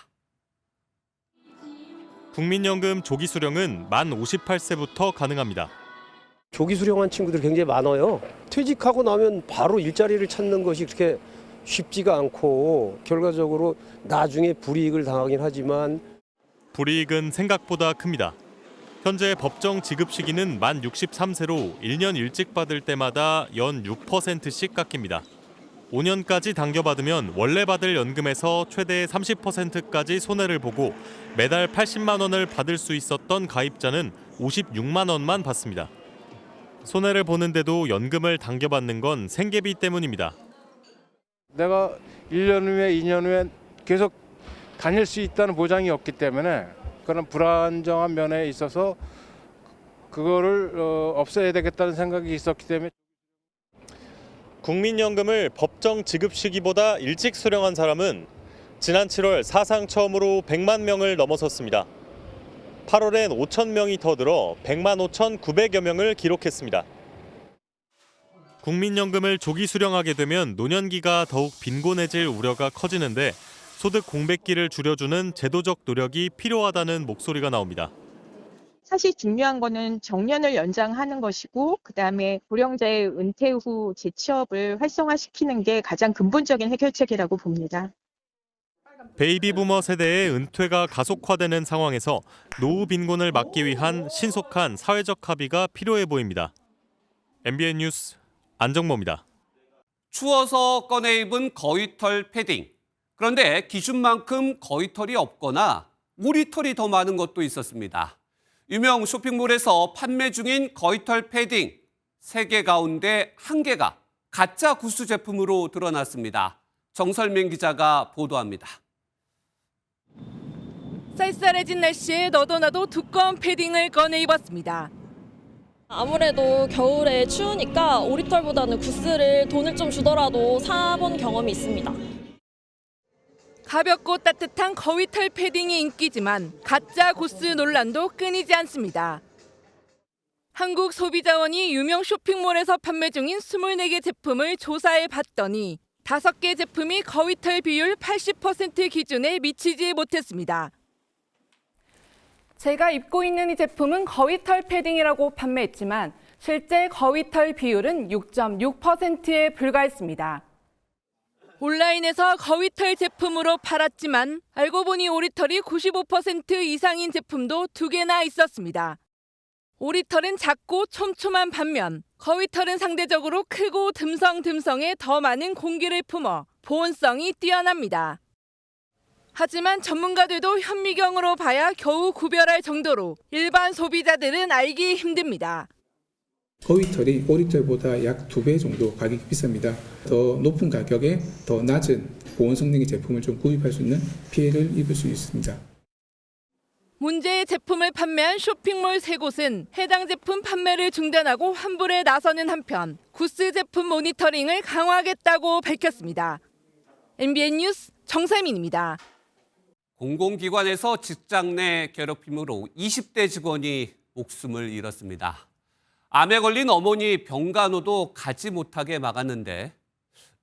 국민연금 조기 수령은 만 58세부터 가능합니다. 조기 수령한 친구들이 굉장히 많아요. 퇴직하고 나면 바로 일자리를 찾는 것이 그렇게 쉽지가 않고 결과적으로 나중에 불이익을 당하긴 하지만 불이익은 생각보다 큽니다. 현재 법정 지급 시기는 만 63세로 1년 일찍 받을 때마다 연 6%씩 깎입니다. 5년까지 당겨받으면 원래 받을 연금에서 최대 30%까지 손해를 보고 매달 80만 원을 받을 수 있었던 가입자는 56만 원만 받습니다. 손해를 보는데도 연금을 당겨받는 건 생계비 때문입니다. 내가 1년 후에 2년 후에 계속 다닐 수 있다는 보장이 없기 때문에 그런 불안정한 면에 있어서 그거를 없애야 되겠다는 생각이 있었기 때문에 국민연금을 법정 지급 시기보다 일찍 수령한 사람은 지난 7월 사상 처음으로 100만 명을 넘어섰습니다. 8월엔 5천 명이 더 늘어 100만 5,900여 명을 기록했습니다. 국민연금을 조기 수령하게 되면 노년기가 더욱 빈곤해질 우려가 커지는데 소득 공백기를 줄여주는 제도적 노력이 필요하다는 목소리가 나옵니다. 사실 중요한 거는 정년을 연장하는 것이고 그다음에 고령자의 은퇴 후 재취업을 활성화시키는 게 가장 근본적인 해결책이라고 봅니다. 베이비 부머 세대의 은퇴가 가속화되는 상황에서 노후 빈곤을 막기 위한 신속한 사회적 합의가 필요해 보입니다. MBN 뉴스 안정모입니다. 추워서 꺼내 입은 거위털 패딩. 그런데 기준만큼 거위털이 없거나 오리털이 더 많은 것도 있었습니다. 유명 쇼핑몰에서 판매 중인 거위털 패딩 3개 가운데 1개가 가짜 구스 제품으로 드러났습니다. 정설민 기자가 보도합니다. 쌀쌀해진 날씨에 너도나도 두꺼운 패딩을 꺼내 입었습니다. 아무래도 겨울에 추우니까 오리털보다는 구스를 돈을 좀 주더라도 사본 경험이 있습니다. 가볍고 따뜻한 거위털 패딩이 인기지만 가짜 구스 논란도 끊이지 않습니다. 한국소비자원이 유명 쇼핑몰에서 판매 중인 24개 제품을 조사해 봤더니 5개 제품이 거위털 비율 80% 기준에 미치지 못했습니다. 제가 입고 있는 이 제품은 거위털 패딩이라고 판매했지만 실제 거위털 비율은 6.6%에 불과했습니다. 온라인에서 거위털 제품으로 팔았지만 알고 보니 오리털이 95% 이상인 제품도 2개나 있었습니다. 오리털은 작고 촘촘한 반면 거위털은 상대적으로 크고 듬성듬성해 더 많은 공기를 품어 보온성이 뛰어납니다. 하지만 전문가들도 현미경으로 봐야 겨우 구별할 정도로 일반 소비자들은 알기 힘듭니다. 거위털이 오리털보다 약 2배 정도 가격이 비쌉니다. 더 높은 가격에 더 낮은 보온 성능의 제품을 좀 구입할 수 있는 피해를 입을 수 있습니다. 문제의 제품을 판매한 쇼핑몰 3곳은 해당 제품 판매를 중단하고 환불에 나서는 한편 구스 제품 모니터링을 강화하겠다고 밝혔습니다. MBN 뉴스 정세민입니다. 공공기관에서 직장 내 괴롭힘으로 20대 직원이 목숨을 잃었습니다. 암에 걸린 어머니 병간호도 가지 못하게 막았는데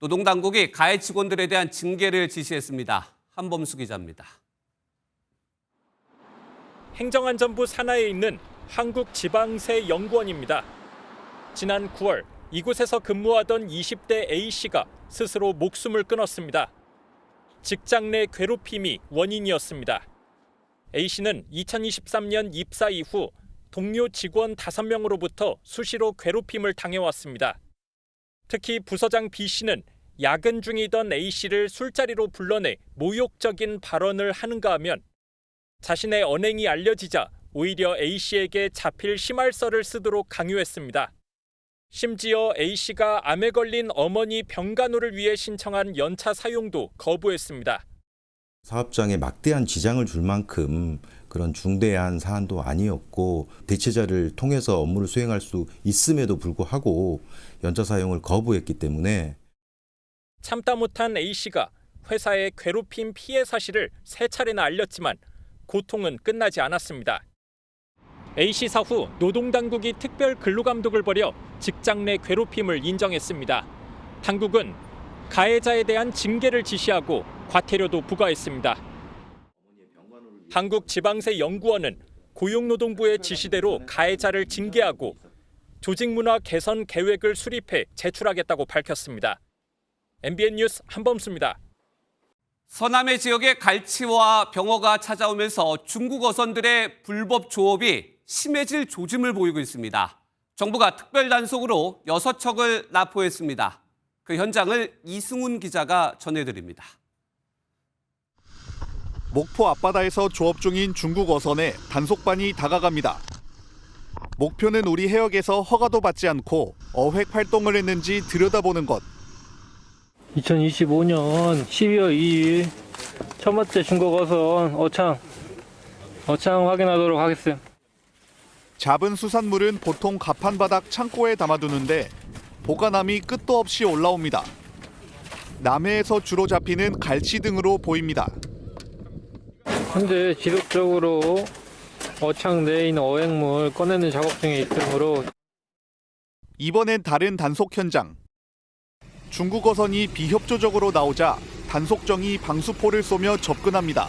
노동당국이 가해 직원들에 대한 징계를 지시했습니다. 한범수 기자입니다. 행정안전부 산하에 있는 한국지방세연구원입니다. 지난 9월 이곳에서 근무하던 20대 A씨가 스스로 목숨을 끊었습니다. 직장 내 괴롭힘이 원인이었습니다. A씨는 2023년 입사 이후 동료 직원 5명으로부터 수시로 괴롭힘을 당해왔습니다. 특히 부서장 B씨는 야근 중이던 A씨를 술자리로 불러내 모욕적인 발언을 하는가 하면 자신의 언행이 알려지자 오히려 A씨에게 자필 심할서를 쓰도록 강요했습니다. 심지어 A씨가 암에 걸린 어머니 병간호를 위해 신청한 연차 사용도 거부했습니다. 사업장에 막대한 지장을 줄 만큼 그런 중대한 사안도 아니었고 대체자를 통해서 업무를 수행할 수 있음에도 불구하고 연차 사용을 거부했기 때문에 참다 못한 A씨가 회사의 괴롭힘 피해 사실을 3차례나 알렸지만 고통은 끝나지 않았습니다. A씨 사후 노동당국이 특별 근로감독을 벌여 직장 내 괴롭힘을 인정했습니다. 당국은 가해자에 대한 징계를 지시하고 과태료도 부과했습니다. 한국지방세연구원은 고용노동부의 지시대로 가해자를 징계하고 조직문화 개선 계획을 수립해 제출하겠다고 밝혔습니다. MBN 뉴스 한범수입니다. 서남해 지역에 갈치와 병어가 찾아오면서 중국 어선들의 불법 조업이 심해질 조짐을 보이고 있습니다. 정부가 특별 단속으로 6척을 납포했습니다. 그 현장을 이승훈 기자가 전해드립니다. 목포 앞바다에서 조업 중인 중국 어선에 단속반이 다가갑니다. 목표는 우리 해역에서 허가도 받지 않고 어획 활동을 했는지 들여다보는 것. 2025년 12월 2일 첫 번째 중국 어선 어창 확인하도록 하겠습니다. 잡은 수산물은 보통 가판바닥 창고에 담아두는데 보관함이 끝도 없이 올라옵니다. 남해에서 주로 잡히는 갈치 등으로 보입니다. 현재 지속적으로 어창 내에 있는 어획물 꺼내는 작업 중에 있으므로 이번엔 다른 단속 현장. 중국 어선이 비협조적으로 나오자 단속정이 방수포를 쏘며 접근합니다.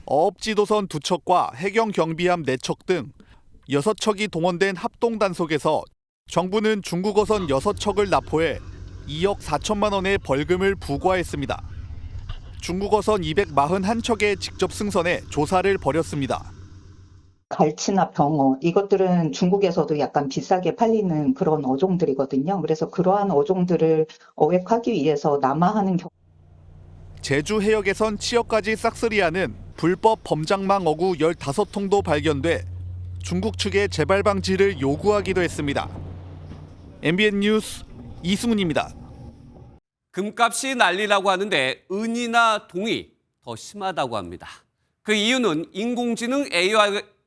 어업지도선 2척과 해경 경비함 4척 등 6척이 동원된 합동 단속에서 정부는 중국 어선 6척을 납포해 2억 4천만 원의 벌금을 부과했습니다. 중국 어선 241척에 직접 승선해 조사를 벌였습니다. 갈치나 병어 이것들은 중국에서도 약간 비싸게 팔리는 그런 어종들이거든요. 그래서 그러한 어종들을 어획하기 위해서 남하하는 제주 해역에선 치어까지 싹쓸이하는 불법 범장망 어구 15통도 발견돼 중국 측에 재발 방지를 요구하기도 했습니다. MBN 뉴스 이승훈입니다. 금값이 난리라고 하는데 은이나 동이 더 심하다고 합니다. 그 이유는 인공지능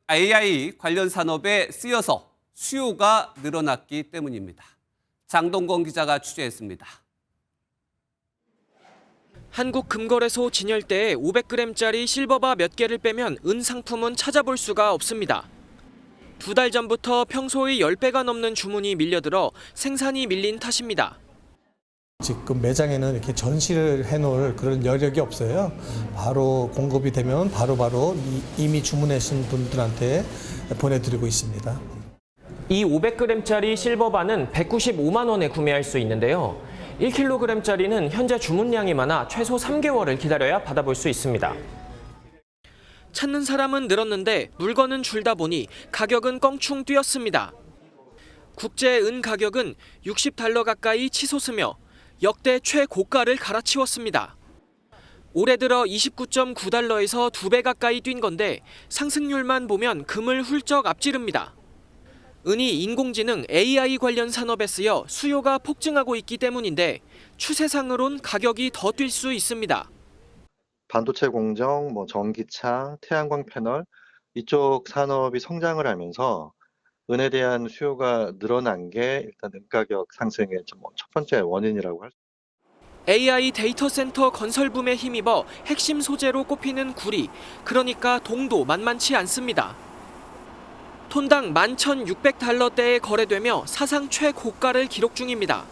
AI 관련 산업에 쓰여서 수요가 늘어났기 때문입니다. 장동건 기자가 취재했습니다. 한국금거래소 진열대에 500g짜리 실버바 몇 개를 빼면 은 상품은 찾아볼 수가 없습니다. 2달 전부터 평소의 10배가 넘는 주문이 밀려들어 생산이 밀린 탓입니다. 지금 매장에는 이렇게 전시를 해놓을 그런 여력이 없어요. 바로 공급이 되면 바로바로 이미 주문하신 분들한테 보내드리고 있습니다. 이 500g짜리 실버반은 195만 원에 구매할 수 있는데요. 1kg짜리는 현재 주문량이 많아 최소 3개월을 기다려야 받아볼 수 있습니다. 찾는 사람은 늘었는데 물건은 줄다 보니 가격은 껑충 뛰었습니다. 국제 은 가격은 $60 가까이 치솟으며 역대 최고가를 갈아치웠습니다. 올해 들어 29.9달러에서 2배 가까이 뛴 건데 상승률만 보면 금을 훌쩍 앞지릅니다. 은이 인공지능 AI 관련 산업에 쓰여 수요가 폭증하고 있기 때문인데 추세상으론 가격이 더 뛸 수 있습니다. 반도체 공정, 전기차, 태양광 패널 이쪽 산업이 성장을 하면서 은에 대한 수요가 늘어난 게 일단 은 가격 상승의 첫 번째 원인이라고 할 수 있습니다. AI 데이터 센터 건설 붐에 힘입어 핵심 소재로 꼽히는 구리, 그러니까 동도 만만치 않습니다. 톤당 11,600달러대에 거래되며 사상 최고가를 기록 중입니다.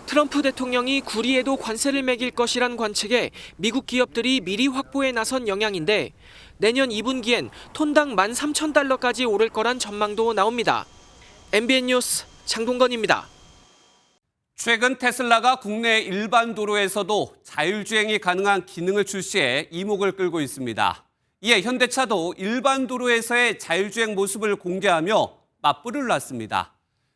트럼프 대통령이 구리에도 관세를 매길 것이란 관측에 미국 기업들이 미리 확보에 나선 영향인데 내년 2분기엔 톤당 13,000달러까지 오를 거란 전망도 나옵니다. MBN 뉴스 장동건입니다. 최근 테슬라가 국내 일반 도로에서도 자율주행이 가능한 기능을 출시해 이목을 끌고 있습니다. 이에 현대차도 일반 도로에서의 자율주행 모습을 공개하며 맞불을 놨습니다.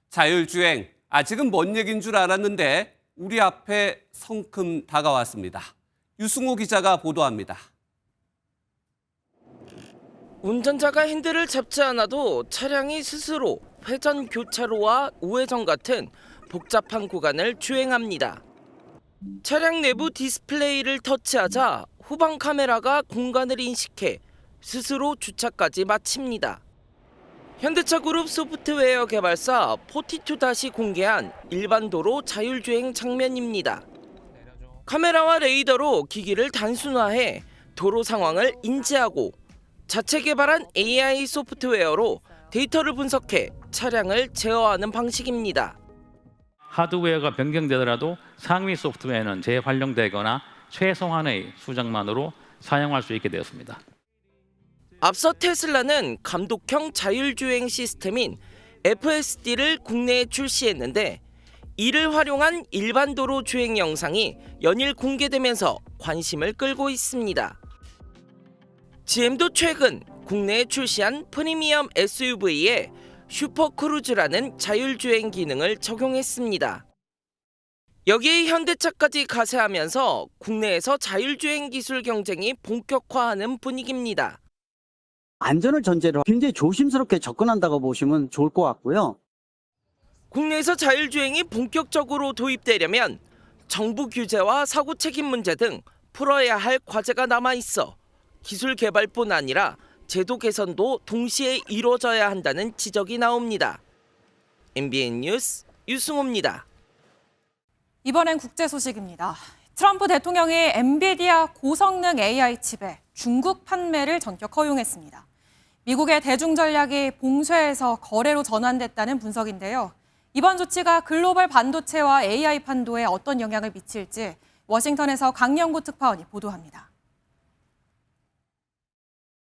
자율주행, 아직은 먼 얘기인 줄 알았는데 우리 앞에 성큼 다가왔습니다. 유승호 기자가 보도합니다. 운전자가 핸들을 잡지 않아도 차량이 스스로 회전 교차로와 우회전 같은 복잡한 구간을 주행합니다. 차량 내부 디스플레이를 터치하자 후방 카메라가 공간을 인식해 스스로 주차까지 마칩니다. 현대차 그룹 소프트웨어 개발사 포티투-이 공개한 일반 도로 자율주행 장면입니다. 카메라와 레이더로 기기를 단순화해 도로 상황을 인지하고 자체 개발한 AI 소프트웨어로 데이터를 분석해 차량을 제어하는 방식입니다. 하드웨어가 변경되더라도 상위 소프트웨어는 재활용되거나 최소한의 수정만으로 사용할 수 있게 되었습니다. 앞서 테슬라는 감독형 자율주행 시스템인 FSD를 국내에 출시했는데 이를 활용한 일반 도로 주행 영상이 연일 공개되면서 관심을 끌고 있습니다. GM도 최근 국내에 출시한 프리미엄 SUV에 슈퍼크루즈라는 자율주행 기능을 적용했습니다. 여기에 현대차까지 가세하면서 국내에서 자율주행 기술 경쟁이 본격화하는 분위기입니다. 안전을 전제로 굉장히 조심스럽게 접근한다고 보시면 좋을 것 같고요. 국내에서 자율주행이 본격적으로 도입되려면 정부 규제와 사고 책임 문제 등 풀어야 할 과제가 남아있어 기술 개발뿐 아니라 제도 개선도 동시에 이루어져야 한다는 지적이 나옵니다. MBN 뉴스 유승호입니다. 이번엔 국제 소식입니다. 트럼프 대통령이 엔비디아 고성능 AI 칩의 중국 판매를 전격 허용했습니다. 미국의 대중 전략이 봉쇄해서 거래로 전환됐다는 분석인데요. 이번 조치가 글로벌 반도체와 AI 판도에 어떤 영향을 미칠지 워싱턴에서 강영구 특파원이 보도합니다.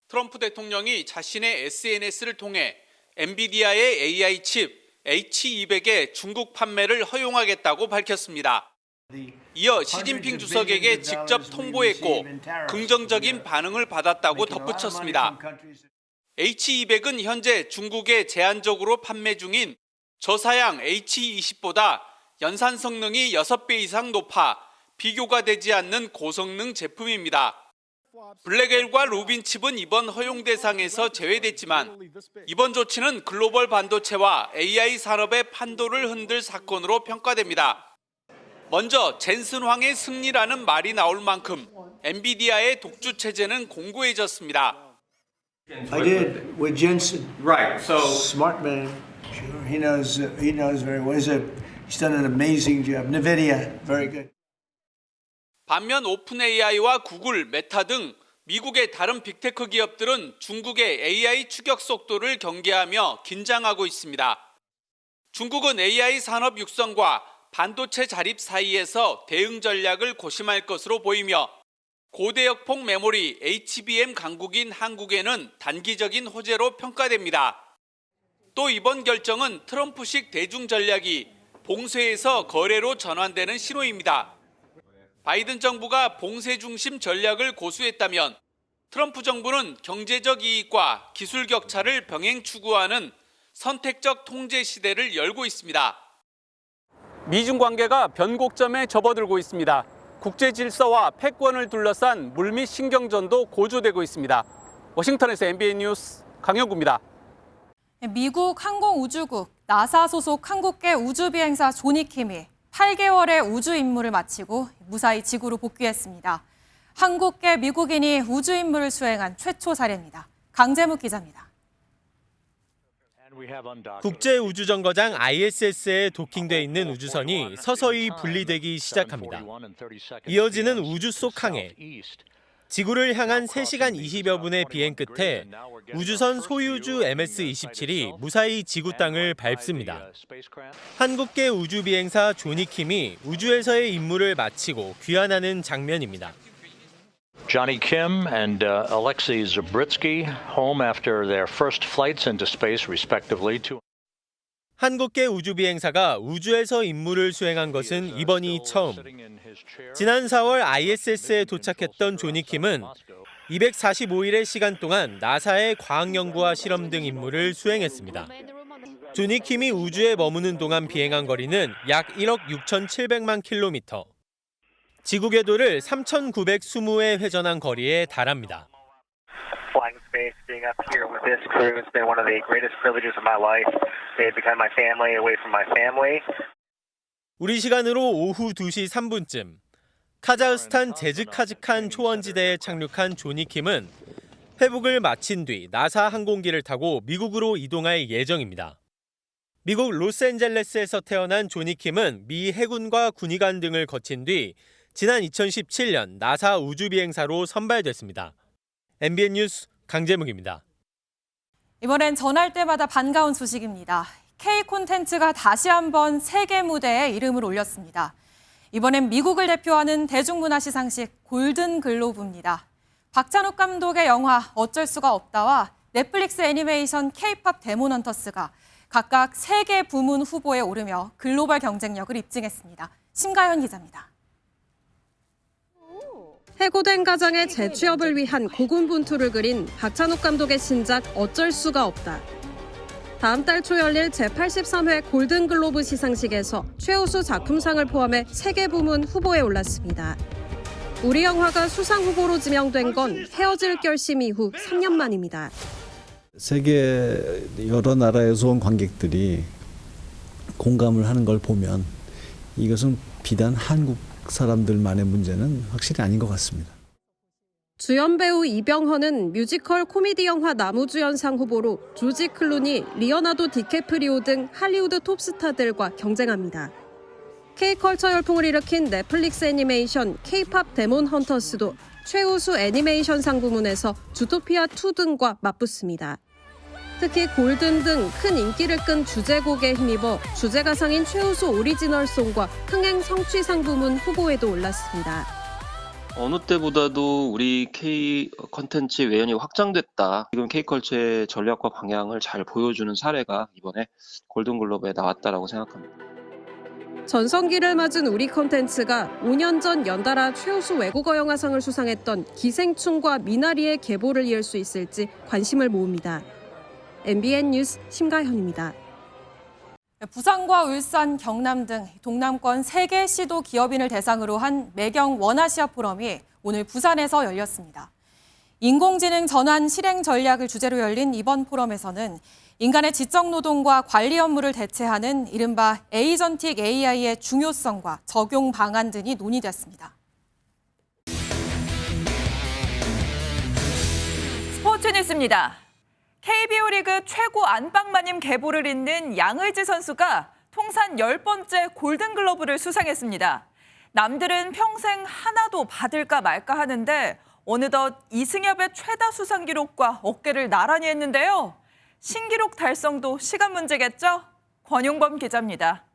트럼프 대통령이 자신의 SNS를 통해 엔비디아의 AI 칩 H200의 중국 판매를 허용하겠다고 밝혔습니다. 이어 시진핑 주석에게 직접 통보했고 긍정적인 반응을 받았다고 덧붙였습니다. H200은 현재 중국에 제한적으로 판매 중인 저사양 H20보다 연산 성능이 6배 이상 높아 비교가 되지 않는 고성능 제품입니다. 블랙엘과 루빈 칩은 이번 허용 대상에서 제외됐지만 이번 조치는 글로벌 반도체와 AI 산업의 판도를 흔들 사건으로 평가됩니다. 먼저 젠슨 황의 승리라는 말이 나올 만큼 엔비디아의 독주 체제는 공고해졌습니다. I did with Jensen. Right. So smart man. Sure. He knows very well. He's done an amazing job. NVIDIA, very good. 반면 오픈 AI와 구글, 메타 등 미국의 다른 빅테크 기업들은 중국의 AI 추격 속도를 경계하며 긴장하고 있습니다. 중국은 AI 산업 육성과 반도체 자립 사이에서 대응 전략을 고심할 것으로 보이며 고대역폭 메모리 HBM 강국인 한국에는 단기적인 호재로 평가됩니다. 또 이번 결정은 트럼프식 대중 전략이 봉쇄에서 거래로 전환되는 신호입니다. 바이든 정부가 봉쇄 중심 전략을 고수했다면 트럼프 정부는 경제적 이익과 기술 격차를 병행 추구하는 선택적 통제 시대를 열고 있습니다. 미중 관계가 변곡점에 접어들고 있습니다. 국제 질서와 패권을 둘러싼 물밑 신경전도 고조되고 있습니다. 워싱턴에서 MBN 뉴스 강영구입니다. 미국 항공우주국 나사 소속 한국계 우주비행사 조니 킴이 8개월의 우주 임무를 마치고 무사히 지구로 복귀했습니다. 한국계 미국인이 우주 임무를 수행한 최초 사례입니다. 강재묵 기자입니다. 국제우주정거장 ISS에 도킹돼 있는 우주선이 서서히 분리되기 시작합니다. 이어지는 우주 속 항해. 지구를 향한 3시간 20여 분의 비행 끝에 우주선 소유주 MS-27이 무사히 지구 땅을 밟습니다. 한국계 우주비행사 조니 킴이 우주에서의 임무를 마치고 귀환하는 장면입니다. Johnny Kim and Alexei Zabritsky home after their first flights into space, respectively. 한국계 우주비행사가 우주에서 임무를 수행한 것은 이번이 처음. 지난 4월 ISS에 도착했던 조니 킴은 245일의 시간 동안 나사의 과학연구와 실험 등 임무를 수행했습니다. 조니 킴이 우주에 머무는 동안 비행한 거리는 약 1억 6,700만 킬로미터. 지구 궤도를 3,920회 회전한 거리에 달합니다. Flying space, being up here with this crew has been one of the greatest privileges of my life. They've become my family away from my family. 우리 시간으로 오후 2시 3분쯤 카자흐스탄 제즈카즈칸 초원지대에 착륙한 조니 킴은 회복을 마친 뒤 나사 항공기를 타고 미국으로 이동할 예정입니다. 미국 로스앤젤레스에서 태어난 조니 킴은 미 해군과 군의관 등을 거친 뒤 지난 2017년 나사 우주비행사로 선발됐습니다. MBN 뉴스 강재묵입니다. 이번엔 전할 때마다 반가운 소식입니다. K콘텐츠가 다시 한번 세계 무대에 이름을 올렸습니다. 이번엔 미국을 대표하는 대중문화 시상식 골든글로브입니다. 박찬욱 감독의 영화 어쩔 수가 없다와 넷플릭스 애니메이션 K-팝 데몬헌터스가 각각 3개 부문 후보에 오르며 글로벌 경쟁력을 입증했습니다. 심가연 기자입니다. 해고된 가장의 재취업을 위한 고군분투를 그린 박찬욱 감독의 신작 어쩔 수가 없다. 다음 달 초 열릴 제83회 골든글로브 시상식에서 최우수 작품상을 포함해 3개 부문 후보에 올랐습니다. 우리 영화가 수상 후보로 지명된 건 헤어질 결심 이후 3년 만입니다. 세계 여러 나라에서 온 관객들이 공감을 하는 걸 보면 이것은 비단 한국 사람들만의 문제는 확실히 아닌 것 같습니다. 주연 배우 이병헌은 뮤지컬 코미디 영화 남우주연상 후보로 조지 클루니, 리오나르도 디캐프리오 등 할리우드 톱스타들과 경쟁합니다. K컬처 열풍을 일으킨 넷플릭스 애니메이션 K-팝 데몬 헌터스도 최우수 애니메이션상 부문에서 주토피아2 등과 맞붙습니다. 특히 골든 등 큰 인기를 끈 주제곡에 힘입어 주제가상인 최우수 오리지널송과 흥행 성취상 부문 후보에도 올랐습니다. 어느 때보다도 우리 K 컨텐츠 외연이 확장됐다. 지금 K컬처의 전략과 방향을 잘 보여주는 사례가 이번에 골든글로브에 나왔다라고 생각합니다. 전성기를 맞은 우리 컨텐츠가 5년 전 연달아 최우수 외국어 영화상을 수상했던 기생충과 미나리의 계보를 이을 수 있을지 관심을 모읍니다. MBN 뉴스 심가현입니다. 부산과 울산, 경남 등 동남권 3개 시도 기업인을 대상으로 한 매경 원아시아 포럼이 오늘 부산에서 열렸습니다. 인공지능 전환 실행 전략을 주제로 열린 이번 포럼에서는 인간의 지적 노동과 관리 업무를 대체하는 이른바 에이전틱 AI의 중요성과 적용 방안 등이 논의됐습니다. 스포츠 뉴스입니다. KBO 리그 최고 안방마님 계보를 잇는 양의지 선수가 통산 10번째 골든글러브를 수상했습니다. 남들은 평생 하나도 받을까 말까 하는데 어느덧 이승엽의 최다 수상 기록과 어깨를 나란히 했는데요. 신기록 달성도 시간 문제겠죠? 권용범 기자입니다.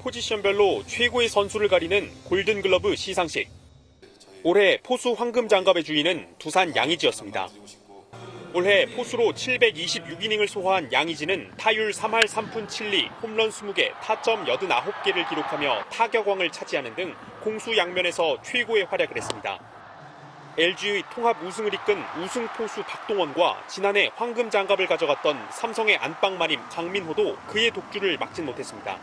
포지션별로 최고의 선수를 가리는 골든글러브 시상식. 올해 포수 황금 장갑의 주인은 두산 양의지였습니다. 올해 포수로 726이닝을 소화한 양의지는 타율 3할 3푼 7리, 홈런 20개, 타점 89개를 기록하며 타격왕을 차지하는 등 공수 양면에서 최고의 활약을 했습니다. LG의 통합 우승을 이끈 우승 포수 박동원과 지난해 황금 장갑을 가져갔던 삼성의 안방마님 강민호도 그의 독주를 막진 못했습니다.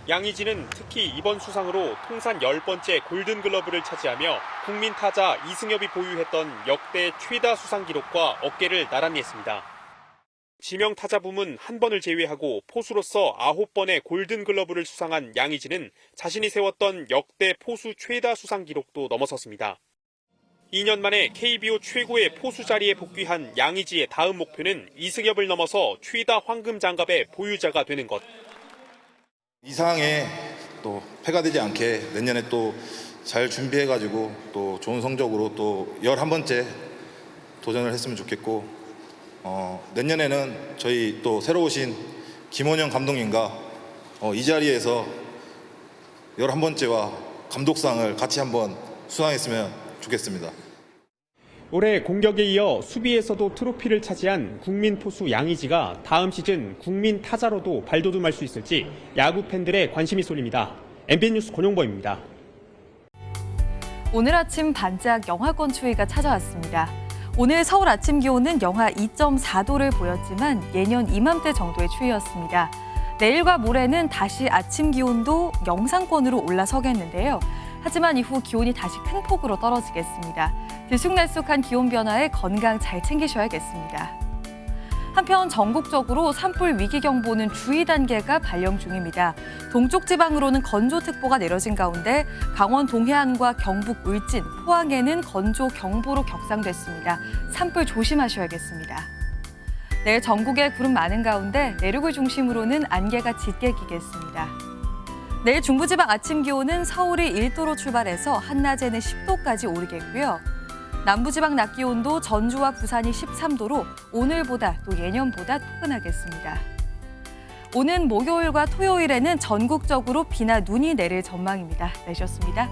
양의지는 특히 이번 수상으로 통산 10번째 골든글러브를 차지하며 국민 타자 이승엽이 보유했던 역대 최다 수상 기록과 어깨를 나란히 했습니다. 지명 타자 부문 1번을 제외하고 포수로서 9번의 골든글러브를 수상한 양의지는 자신이 세웠던 역대 포수 최다 수상 기록도 넘어섰습니다. 2년 만에 KBO 최고의 포수 자리에 복귀한 양의지의 다음 목표는 이승엽을 넘어서 최다 황금 장갑의 보유자가 되는 것. 이상에 또 패가 되지 않게 내년에 또 잘 준비해가지고 또 좋은 성적으로 또 11번째 도전을 했으면 좋겠고, 내년에는 저희 또 새로 오신 김원영 감독님과 이 자리에서 11번째와 감독상을 같이 한번 수상했으면 좋겠습니다. 올해 공격에 이어 수비에서도 트로피를 차지한 국민 포수 양의지가 다음 시즌 국민 타자로도 발돋움할 수 있을지 야구 팬들의 관심이 쏠립니다. MBN 뉴스 권용범입니다. 오늘 아침 반짝 영하권 추위가 찾아왔습니다. 오늘 서울 아침 기온은 영하 2.4도를 보였지만 예년 이맘때 정도의 추위였습니다. 내일과 모레는 다시 아침 기온도 영상권으로 올라서겠는데요. 하지만 이후 기온이 다시 큰 폭으로 떨어지겠습니다. 들쑥날쑥한 기온 변화에 건강 잘 챙기셔야겠습니다. 한편 전국적으로 산불 위기경보는 주의 단계가 발령 중입니다. 동쪽 지방으로는 건조특보가 내려진 가운데 강원 동해안과 경북 울진, 포항에는 건조경보로 격상됐습니다. 산불 조심하셔야겠습니다. 내일 전국에 구름 많은 가운데 내륙을 중심으로는 안개가 짙게 끼겠습니다. 내일 중부지방 아침 기온은 서울이 1도로 출발해서 한낮에는 10도까지 오르겠고요. 남부지방 낮 기온도 전주와 부산이 13도로 오늘보다 또 예년보다 포근하겠습니다. 오는 목요일과 토요일에는 전국적으로 비나 눈이 내릴 전망입니다. 내셨습니다.